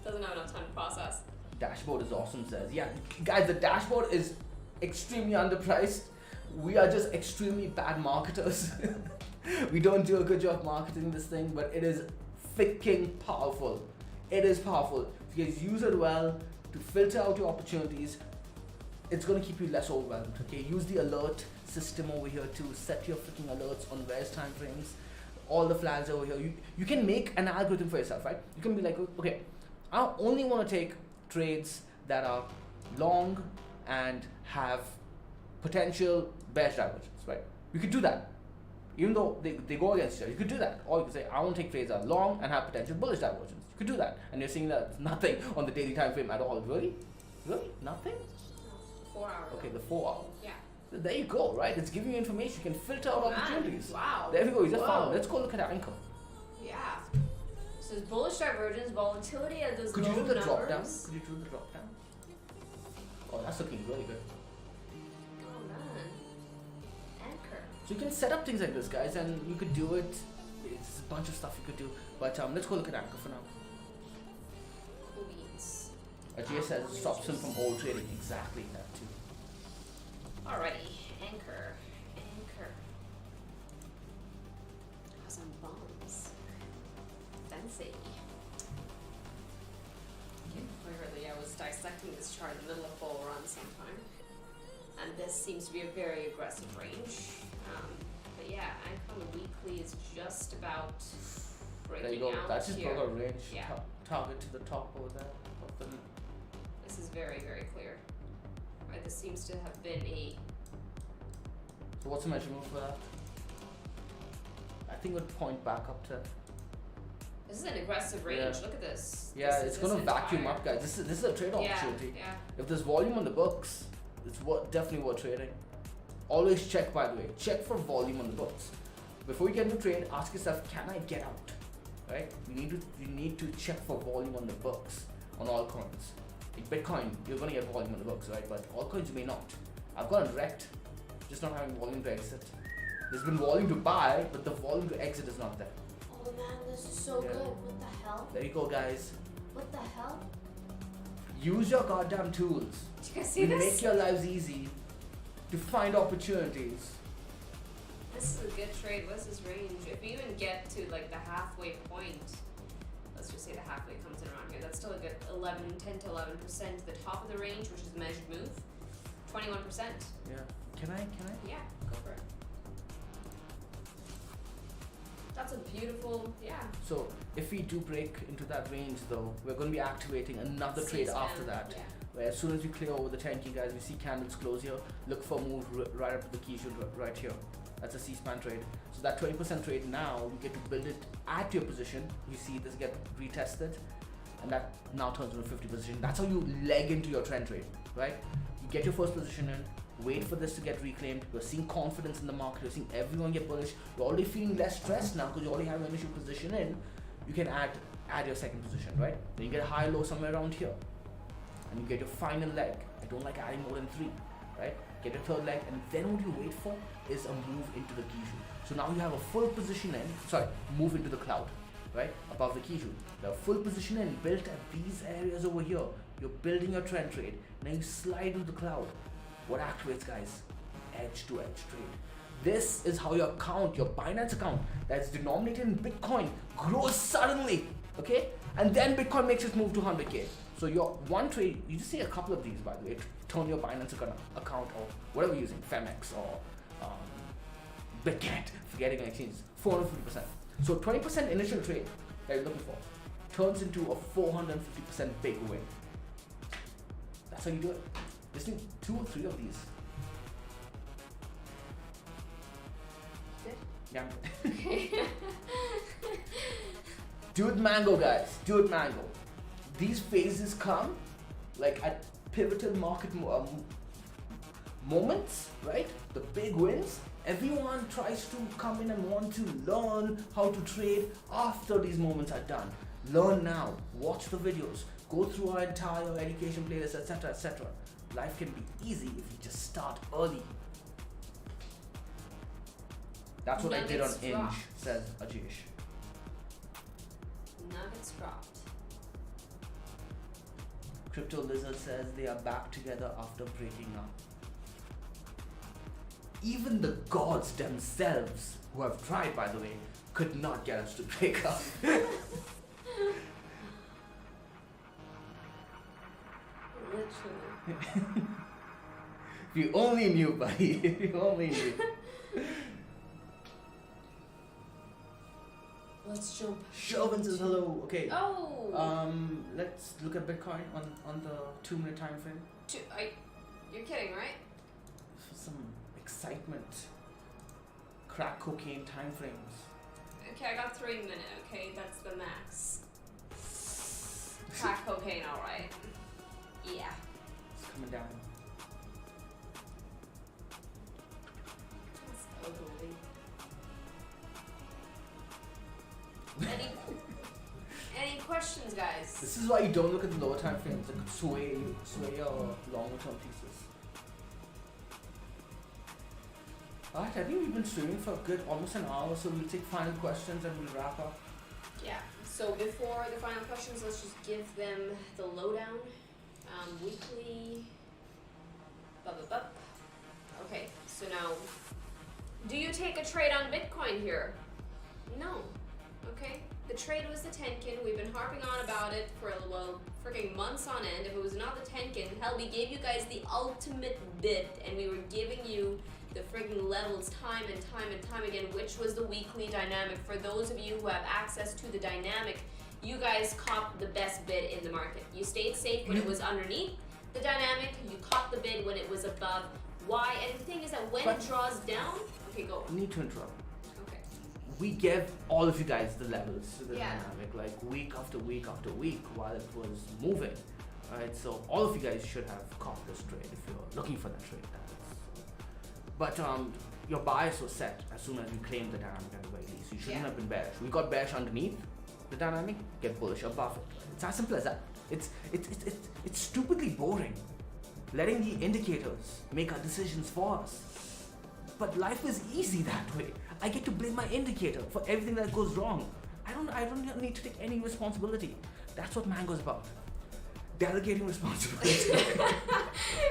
Doesn't have enough time to process. Dashboard is awesome, says. Yeah, guys, the dashboard is extremely underpriced. We are just extremely bad marketers. We don't do a good job marketing this thing, but it is freaking powerful. It is powerful. If you guys use it well to filter out your opportunities, it's going to keep you less overwhelmed. Okay, use the alert system over here to set your freaking alerts on various time frames. All the flags over here. You can make an algorithm for yourself, right? You can be like, okay, I only want to take trades that are long and have potential bearish divergence, right? You could do that. Even though they go against each other, you could do that. Or you could say, I want to take trades that are long and have potential bullish divergence. You could do that. And you're seeing that nothing on the daily time frame at all. Really? Really? Nothing? 4 hours. Okay, the 4 hour. Yeah. So there you go, right? It's giving you information. You can filter out opportunities. Wow. There we go. You just found it. Let's go look at Anchor. Yeah. So it's bullish divergence, volatility at those Could low you do the numbers. drop down? Could you do the drop down? Oh, that's looking really good. Oh man. Anchor. So you can set up things like this, guys, and you could do it. It's a bunch of stuff you could do. But let's go look at Anchor for now. Cool beans. Ajay says it stops him from overtrading. Exactly that too. Alrighty. Anchor. Have some bombs. Fancy. Clearly, I was dissecting this chart in the middle of bull run sometime. And this seems to be a very aggressive range. But yeah, Anchor on the weekly is just about breaking There you go. out That's his here. proper range. Yeah. Target to the top over there. Of the This is very, very clear. Right, this seems to have been a So what's the measurement for that? I think it would point back up to. This is an aggressive range. Yeah. Look at this. Yeah, This it's is gonna this vacuum entire- up, guys. This is a trade opportunity. Yeah. If there's volume on the books, it's definitely worth trading. Always check, by the way. Check for volume on the books. Before you get into trade, ask yourself, can I get out? right? You need to check for volume on the books on altcoins. Like Bitcoin, you're gonna get volume on the books, right? But altcoins you may not. I've gotten wrecked, just not having volume to exit. There's been volume to buy, but the volume to exit is not there. Oh man, this is so Yeah. good. What the hell? There you go, guys. What the hell? Use your goddamn tools. Did you guys see We this? make your lives easy to find opportunities. This is a good trade. What's his range? If you even get to like the halfway point, let's just say the halfway comes in around here, that's still a good 10 to 11%. The top of the range, which is the measured move, 21%. Yeah. Can I? Yeah, go for it. That's a beautiful, yeah. So if we do break into that range though, we're going to be activating another trade C-SPAN, after that. Yeah. Where as soon as we clear over the 10 key, guys, we see candles close here. Look for a move right up to the key should right here. That's a C-SPAN trade. So that 20% trade now, you get to build it at your position. You see this get retested, and that now turns into a 50 position. That's how you leg into your trend trade, right? You get your first position in, wait for this to get reclaimed. You're seeing confidence in the market. You're seeing everyone get bullish. You're already feeling less stressed now because you already have your initial position in. You can add your second position, right? Then you get a high low somewhere around here, and you get your final leg. I don't like adding more than 3, right? Get your third leg, and then what you wait for is a move into the Kijun. So now you have a full position in, move into the cloud, right? Above the Kijun. You have a full position in, built at these areas over here. You're building your trend trade. Now you slide into the cloud. What activates, guys? Edge to edge trade. This is how your account, your Binance account that's denominated in Bitcoin grows suddenly, okay? And then Bitcoin makes its move to 100K. So your one trade, you just see a couple of these by the way, turn your Binance account or whatever you're using, Femex or Bitget, forgetting an exchange, 450%. So 20% initial trade that you're looking for turns into a 450% big win. That's how you do it. Just need 2 or 3 of these. Yeah. Do it mango, guys. Do it mango. These phases come like at pivotal market moments, right? The big wins. Everyone tries to come in and want to learn how to trade after these moments are done. Learn now. Watch the videos. Go through our entire education playlist, etc., etc. Life can be easy if you just start early. That's what I did on Nuggets Inge, dropped. says Ajesh. Nuggets dropped. Crypto Lizard says they are back together after breaking up. Even the gods themselves, who have tried by the way, could not get us to break up. Literally. If you only knew, buddy. If you only knew. Let's jump. Shervin says hello. Okay. Oh. Let's look at Bitcoin on the 2-minute time frame You're kidding, right? for some excitement. Crack cocaine time frames. Okay, I got 3 minutes. Okay, that's the max. Crack cocaine, all right. Yeah. It's coming down. That's ugly. Any questions, guys? This is why you don't look at the lower time frames. It could sway your longer term pieces. Alright, I think we've been streaming for a good almost an hour, so we'll take final questions and we'll wrap up. Yeah. So before the final questions, let's just give them the lowdown. Weekly. Okay. So now, do you take a trade on Bitcoin here? No. Okay. The trade was the Tenkin. We've been harping on about it for freaking months on end. If it was not the Tenkin, hell, we gave you guys the ultimate bid, and we were giving you the friggin' levels time and time again, which was the weekly dynamic. For those of you who have access to the dynamic, you guys caught the best bid in the market. You stayed safe when it was underneath the dynamic. You caught the bid when it was above. Why? And the thing is that when it draws down, okay, go. Need to interrupt. Okay. We gave all of you guys the levels to the Yeah. dynamic, like week after week after week while it was moving. Right, so all of you guys should have caught this trade if you're looking for that trade. But your bias was set as soon as you claimed the dynamic at the very least. You shouldn't have been bearish. We got bearish underneath, the dynamic, get bullish above it. It's as simple as that. It's stupidly boring, letting the indicators make our decisions for us. But life is easy that way. I get to blame my indicator for everything that goes wrong. I don't need to take any responsibility. That's what Mango's about. Delegating responsibility.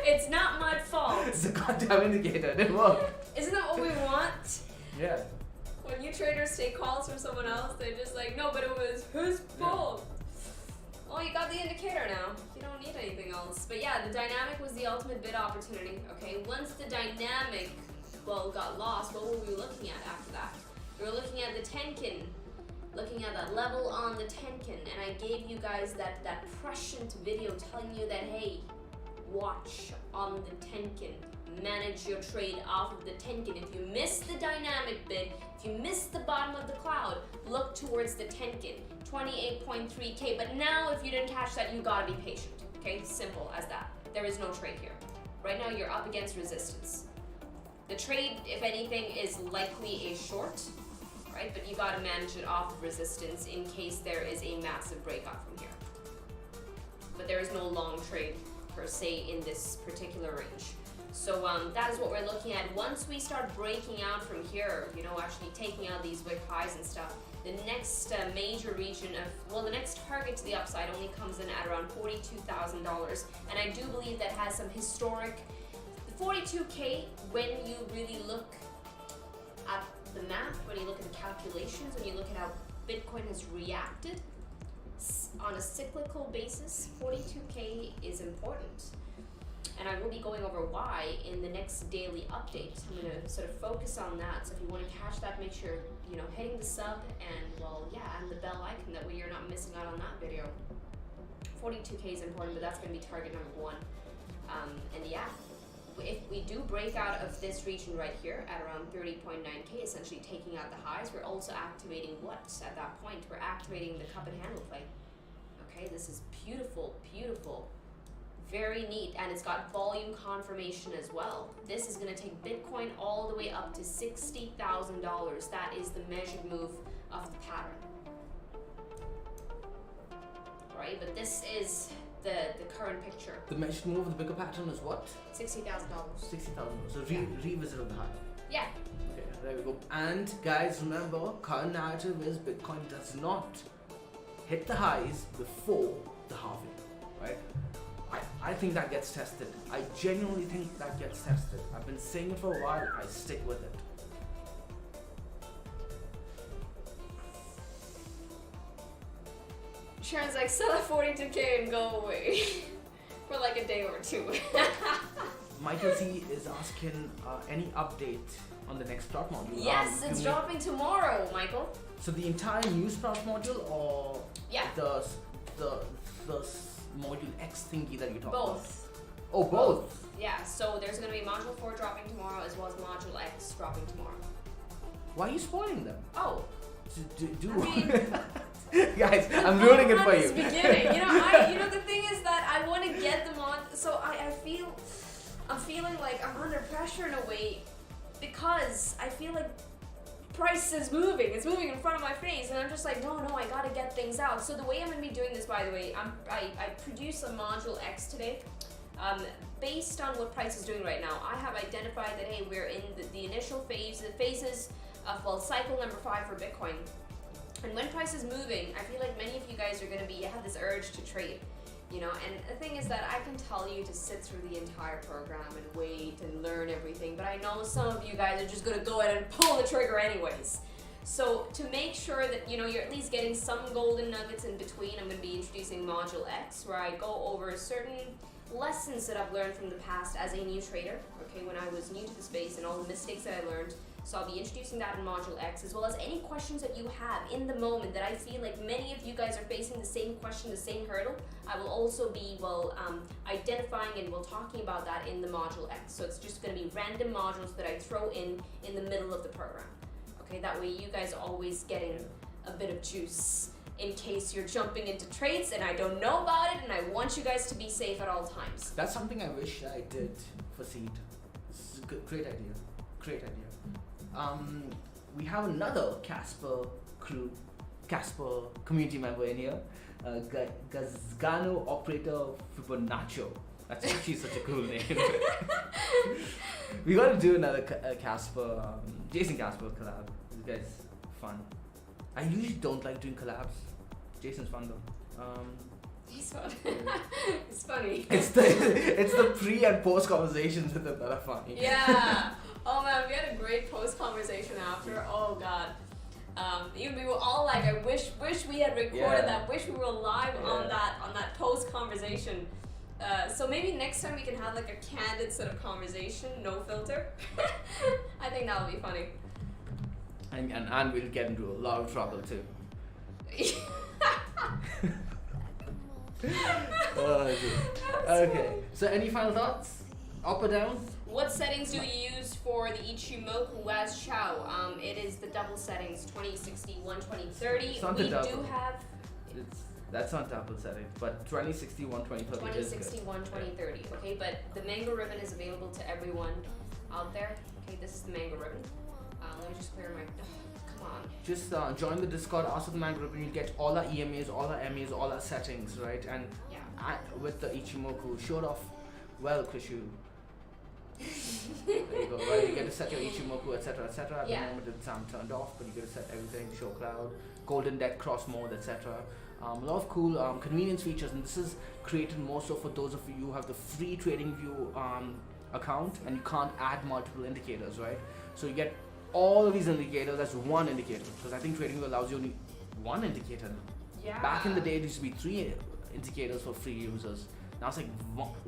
It's not my fault. It's a goddamn indicator. It didn't work. Isn't that what we want? Yeah. When you traders take calls from someone else, they're just like, no, but it was his fault. Well, you got the indicator now. You don't need anything else. But yeah, the dynamic was the ultimate bid opportunity. Okay, once the dynamic, got lost, what were we looking at after that? We were looking at the Tenkin, looking at that level on the Tenkin, and I gave you guys that prescient video telling you that, hey, watch on the Tenkin. Manage your trade off of the Tenkin. If you miss the dynamic bid, if you miss the bottom of the cloud, look towards the Tenkin, 28.3K. But now if you didn't catch that, you gotta be patient, okay? Simple as that. There is no trade here. Right now you're up against resistance. The trade, if anything, is likely a short, right? But you gotta manage it off of resistance in case there is a massive breakout from here. But there is no long trade per se in this particular range. So that is what we're looking at. Once we start breaking out from here, actually taking out these wick highs and stuff, the next major region the next target to the upside only comes in at around $42,000. And I do believe that has some historic, 42K, when you really look at the math, when you look at the calculations, when you look at how Bitcoin has reacted on a cyclical basis, 42K is important. And I will be going over why in the next daily update. I'm going to sort of focus on that. So if you want to catch that, make sure, hitting the sub and the bell icon. That way you're not missing out on that video. 42K is important, but that's going to be target number 1. And yeah, if we do break out of this region right here at around 30.9K, essentially taking out the highs, we're also activating what at that point? We're activating the cup and handle play. Okay, this is beautiful, beautiful. Very neat, and it's got volume confirmation as well. This is going to take Bitcoin all the way up to $60,000. That is the measured move of the pattern. Right, but this is the current picture. The measured move of the bigger pattern is what? $60,000. $60,000. So revisit of the high. Yeah. Okay, there we go. And guys, remember, current narrative is Bitcoin does not hit the highs before the halving, right? I think that gets tested. I genuinely think that gets tested. I've been saying it for a while. I stick with it. Sharon's like, sell at 42K and go away for like a day or two. Michael C is asking any update on the next Sprout module. Yes, it's dropping tomorrow, Michael. So the entire new Sprout module, or the module X thingy that you talked about? Both. Oh, both. Yeah, so there's going to be module 4 dropping tomorrow as well as module X dropping tomorrow. Why are you spoiling them? Oh. Guys, I'm ruining it for you. Beginning. The thing is that I want to get them on, so I'm feeling like I'm under pressure in a way because I feel like price is moving. It's moving in front of my face, and I'm just like, no, I gotta get things out. So the way I'm gonna be doing this, by the way, I produced a module X today. Based on what price is doing right now, I have identified that, hey, we're in the initial phases of, cycle number 5 for Bitcoin. And when price is moving, I feel like many of you guys are gonna have this urge to trade. And the thing is that I can tell you to sit through the entire program and wait and learn everything, but I know some of you guys are just gonna go ahead and pull the trigger anyways. So to make sure that you're at least getting some golden nuggets in between, I'm gonna be introducing Module X, where I go over certain lessons that I've learned from the past as a new trader, okay, when I was new to the space and all the mistakes that I learned. So I'll be introducing that in Module X, as well as any questions that you have in the moment that I feel like many of you guys are facing the same question, the same hurdle. I will also be, identifying and talking about that in the Module X. So it's just going to be random modules that I throw in the middle of the program. Okay, that way you guys are always getting a bit of juice in case you're jumping into trades and I don't know about it, and I want you guys to be safe at all times. That's something I wish I did for Seed. This is a great idea. Great idea. We have another Casper crew Casper community member in here. Gazgano Operator Fibonacci. That's actually such a cool name. We gotta do another Casper, Jason Casper collab. This guy's fun. I usually don't like doing collabs. Jason's fun though. He's fun. It's funny. It's the pre and post conversations with him that are funny. Yeah. Oh man, we had a great post conversation after. Oh god. Even we were all like, I wish we had recorded that. Wish we were live on that post conversation. So maybe next time we can have like a candid sort of conversation, no filter. I think that would be funny. And we'll get into a lot of trouble too. Okay. So any final thoughts? Up or down? What settings do you use for the Ichimoku Waz Chow? It is the double settings, 2060, 12030. It's not we the double. do have That's not double setting, but 2060, 12030 2060, 12030. Okay, but the mango ribbon is available to everyone out there. Okay, this is the mango ribbon. Let me just clear my. Come on. Just join the Discord, ask for the mango ribbon. You get all our EMAs, all our MAs, all our settings, right? And with the Ichimoku, showed off well, Krishu. There you go, right? You get to set your Ichimoku, etc., etc. At the moment it's turned off, but you get to set everything, show cloud, golden deck, cross mode, etc. A lot of cool convenience features, and this is created more so for those of you who have the free TradingView account and you can't add multiple indicators, right? So you get all of these indicators as one indicator, because I think TradingView allows you only one indicator. Yeah. Back in the day, it used to be 3 indicators for free users. Now it's like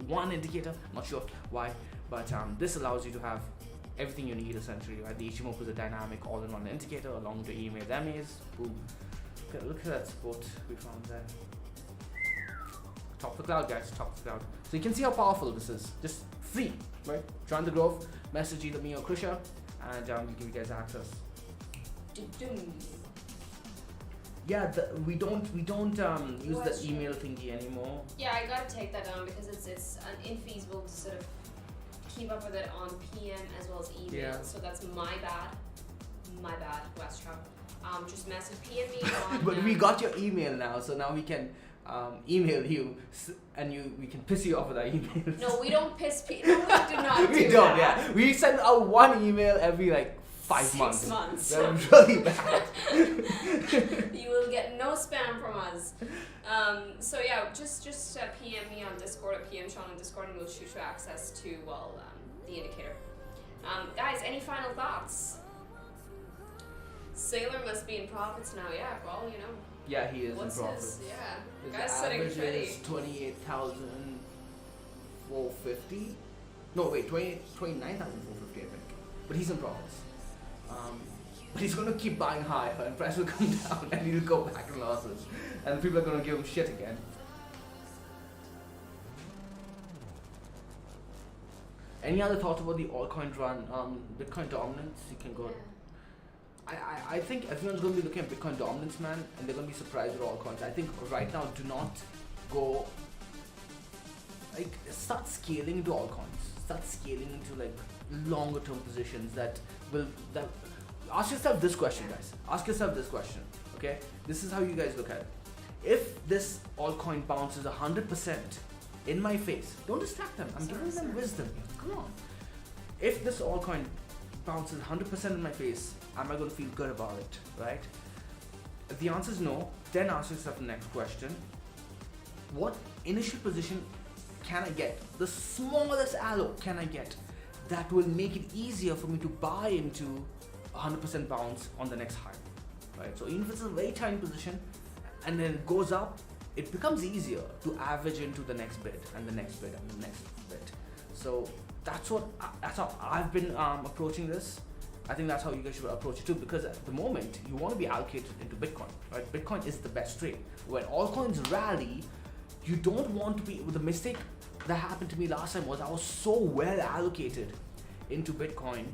one indicator. I'm not sure why, but this allows you to have everything you need essentially. Right? The Ichimoku is a dynamic all-in-one indicator along with your emails, MAs. Boom. Look at that support we found there. Top of the cloud, guys. Top of the cloud. So you can see how powerful this is. Just free, right? Join the grove. Message either me or Krisha, and we give you guys access. Yeah, we don't use the email thingy anymore. Yeah, I gotta take that down because it's infeasible to sort of keep up with it on PM as well as email. Yeah. So that's my bad, West Trump. Just message PM me on. But we got your email now, so now we can email you, and we can piss you off with our emails. No, we don't piss people. No, we do not. We don't. Yeah, we send out one email every like 5 months. 6 months. They're really bad. You will get no spam from us. So yeah, just PM me on Discord or PM Sean on Discord, and we'll shoot you access to the indicator. Guys, any final thoughts? Sailor must be in profits now. Yeah, well, you know. Yeah, he is What's in profits. his? Yeah, His guy's sitting average pretty. is 28,450. No, wait, 29,450, I think. But he's in profits. But he's going to keep buying higher, and price will come down, and he'll go back in losses, and people are going to give him shit again. Any other thoughts about the altcoin run? Bitcoin dominance, you can go. I think everyone's going to be looking at Bitcoin dominance, man, and they're going to be surprised at altcoins. I think right now, do not go, like, start scaling into altcoins. Start scaling into like longer term positions that ask yourself this question, guys. Ask yourself this question, okay? This is how you guys look at it. If this altcoin bounces 100% in my face, don't distract them. I'm giving them wisdom. Come on. If this altcoin bounces 100% in my face, am I going to feel good about it, right? If the answer is no, then ask yourself the next question. What initial position can I get? The smallest allo can I get that will make it easier for me to buy into 100% bounce on the next high, right? So even if it's a very tiny position and then it goes up, it becomes easier to average into the next bid and the next bid and the next bid. So that's how I've been approaching this. I think that's how you guys should approach it too, because at the moment you want to be allocated into Bitcoin, right? Bitcoin is the best trade. When altcoins rally, you don't want to be. The mistake that happened to me last time was I was so well allocated into Bitcoin.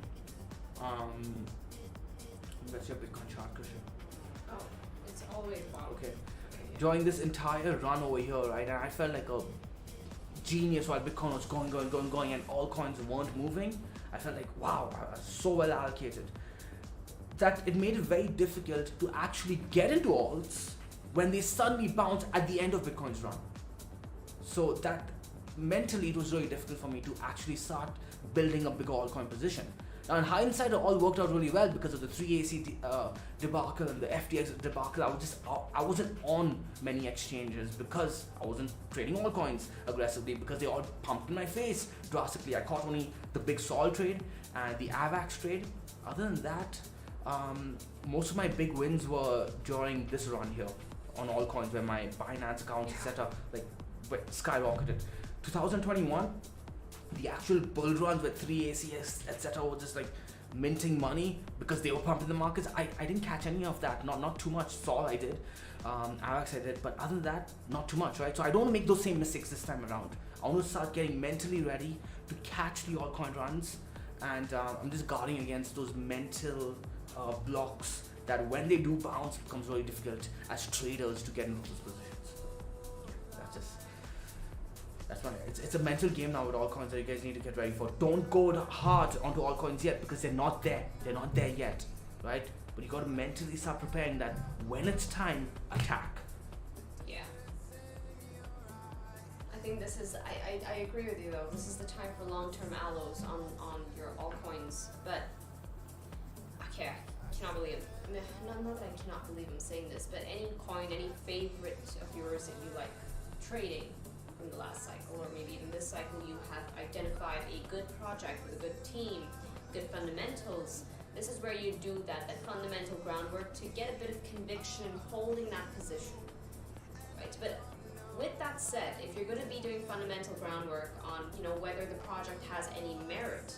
That's your Bitcoin chart, Krishan. Oh, it's always wow. Okay. During this entire run over here, right, and I felt like a genius while Bitcoin was going, and all coins weren't moving. I felt like, wow, I was so well allocated. that it made it very difficult to actually get into alts when they suddenly bounce at the end of Bitcoin's run. So that mentally it was really difficult for me to actually start building a big altcoin position. Now in hindsight, it all worked out really well because of the 3AC debacle and the FTX debacle. I wasn't on many exchanges because I wasn't trading altcoins aggressively because they all pumped in my face drastically. I caught only the big Sol trade and the AVAX trade. Other than that, most of my big wins were during this run here on altcoins where my Binance account, etc., like skyrocketed. 2021, the actual bull runs with 3ACS, etc., were just like minting money because they were pumping the markets. I didn't catch any of that, not too much. Sol I did, AVAX I did, but other than that, not too much, right? So I don't want to make those same mistakes this time around. I want to start getting mentally ready to catch the altcoin runs, and I'm just guarding against those mental blocks that when they do bounce, it becomes really difficult as traders to get into those positions. That's why it's a mental game now with altcoins that you guys need to get ready for. Don't go hard onto altcoins yet because they're not there. They're not there yet, right? But you got to mentally start preparing that when it's time, attack. Yeah. I think this is, I agree with you though. This is the time for long-term allos on your altcoins. But, okay, I cannot believe, not that I cannot believe I'm saying this, but any coin, any favorite of yours that you like trading from the last cycle or maybe even this cycle, you have identified a good project with a good team, good fundamentals. This is where you do that fundamental groundwork to get a bit of conviction holding that position, right? But with that said, if you're going to be doing fundamental groundwork on, whether the project has any merit,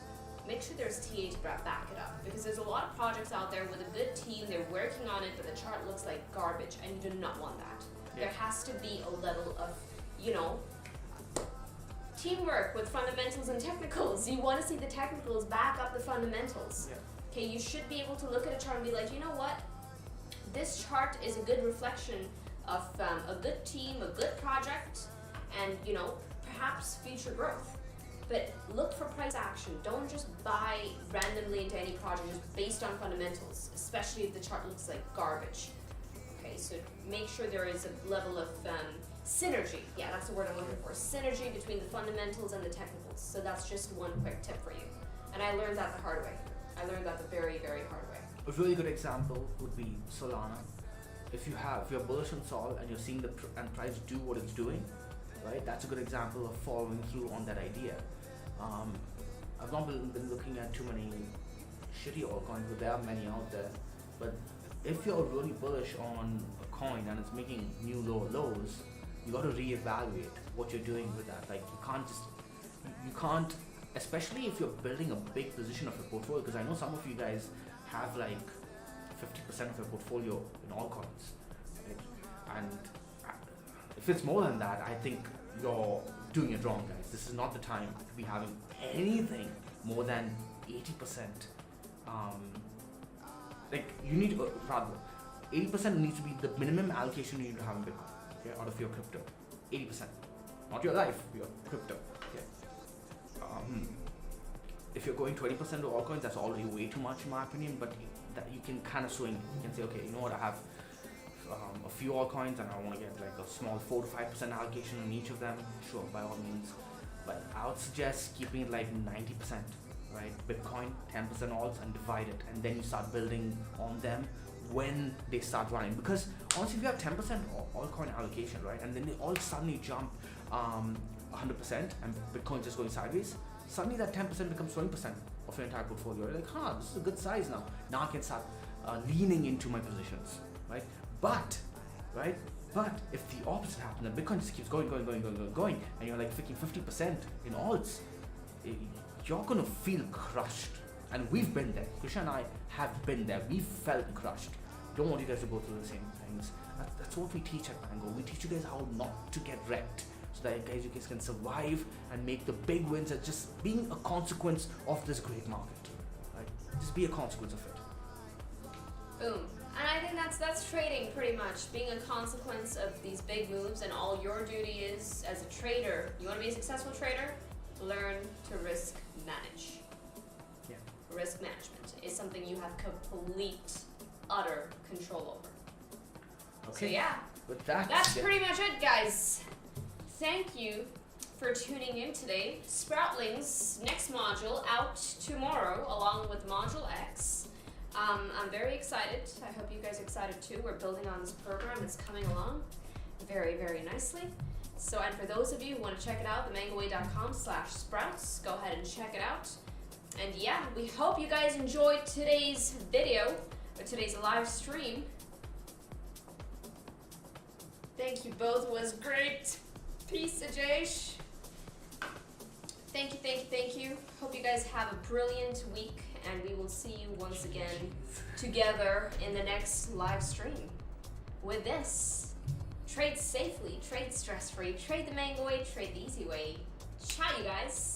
make sure there's TA to back it up, because there's a lot of projects out there with a good team, they're working on it, but the chart looks like garbage, and you do not want that. Yeah. There has to be a level of, teamwork with fundamentals and technicals. You want to see the technicals back up the fundamentals. Yeah. Okay, you should be able to look at a chart and be like, you know what? This chart is a good reflection of a good team, a good project, and perhaps future growth. But look for price action. Don't just buy randomly into any project just based on fundamentals, especially if the chart looks like garbage. Okay, so make sure there is a level of synergy. Yeah, that's the word I'm looking for. Synergy between the fundamentals and the technicals. So that's just one quick tip for you. And I learned that the hard way. I learned that the very, very hard way. A really good example would be Solana. If you're bullish on Sol and you're seeing the price do what it's doing, right? That's a good example of following through on that idea. I've not been looking at too many shitty altcoins, but there are many out there. But if you're really bullish on a coin and it's making new lows, you got to reevaluate what you're doing with that. Like you can't, especially if you're building a big position of your portfolio, because I know some of you guys have like 50% of your portfolio in altcoins, right? And if it's more than that, I think you're doing it wrong, guys. This is not the time to be having anything more than 80%. Like you need to, rather, 80% needs to be the minimum allocation you need to have in Bitcoin, okay, out of your crypto. 80%, not your life, your crypto. Okay. If you're going 20% to altcoins, that's already way too much in my opinion. But that you can kind of swing. You can say, okay, you know what, I have a few altcoins and I want to get like a small 4 to 5% allocation on each of them. Sure, by all means. But I would suggest keeping it like 90%, right? Bitcoin, 10% alts, and divide it, and then you start building on them when they start running. Because honestly, if you have 10% altcoin allocation, right, and then they all suddenly jump 100% and Bitcoin just going sideways, suddenly that 10% becomes 20% of your entire portfolio. You're like, this is a good size now. Now I can start leaning into my positions, right? But if the opposite happens and Bitcoin just keeps going, and you're like freaking 50% in alts, you're gonna feel crushed. And we've been there. Krishna and I have been there. We've felt crushed. Don't want you guys to go through the same things. That's what we teach at Mango. We teach you guys how not to get wrecked, so that you guys can survive and make the big wins as just being a consequence of this great market. Right? Just be a consequence of it. Boom. And I think that's trading pretty much, being a consequence of these big moves, and all your duty is as a trader. You want to be a successful trader? Learn to risk manage. Yeah. risk management is something you have complete, utter control over. So Okay. yeah, With that, that's pretty much it, guys. Thank you for tuning in today. Sproutling's next module out tomorrow, along with Module X. I'm very excited. I hope you guys are excited too. We're building on this program. It's coming along very, very nicely. So, and for those of you who want to check it out, themangoway.com/sprouts, go ahead and check it out. And yeah, we hope you guys enjoyed today's video, or today's live stream. Thank you both, it was great. Peace, Ajesh. Thank you, thank you, thank you. Hope you guys have a brilliant week, and we will see you once again together in the next live stream. With this, trade safely, trade stress-free, trade the mango way, trade the easy way. Ciao, you guys.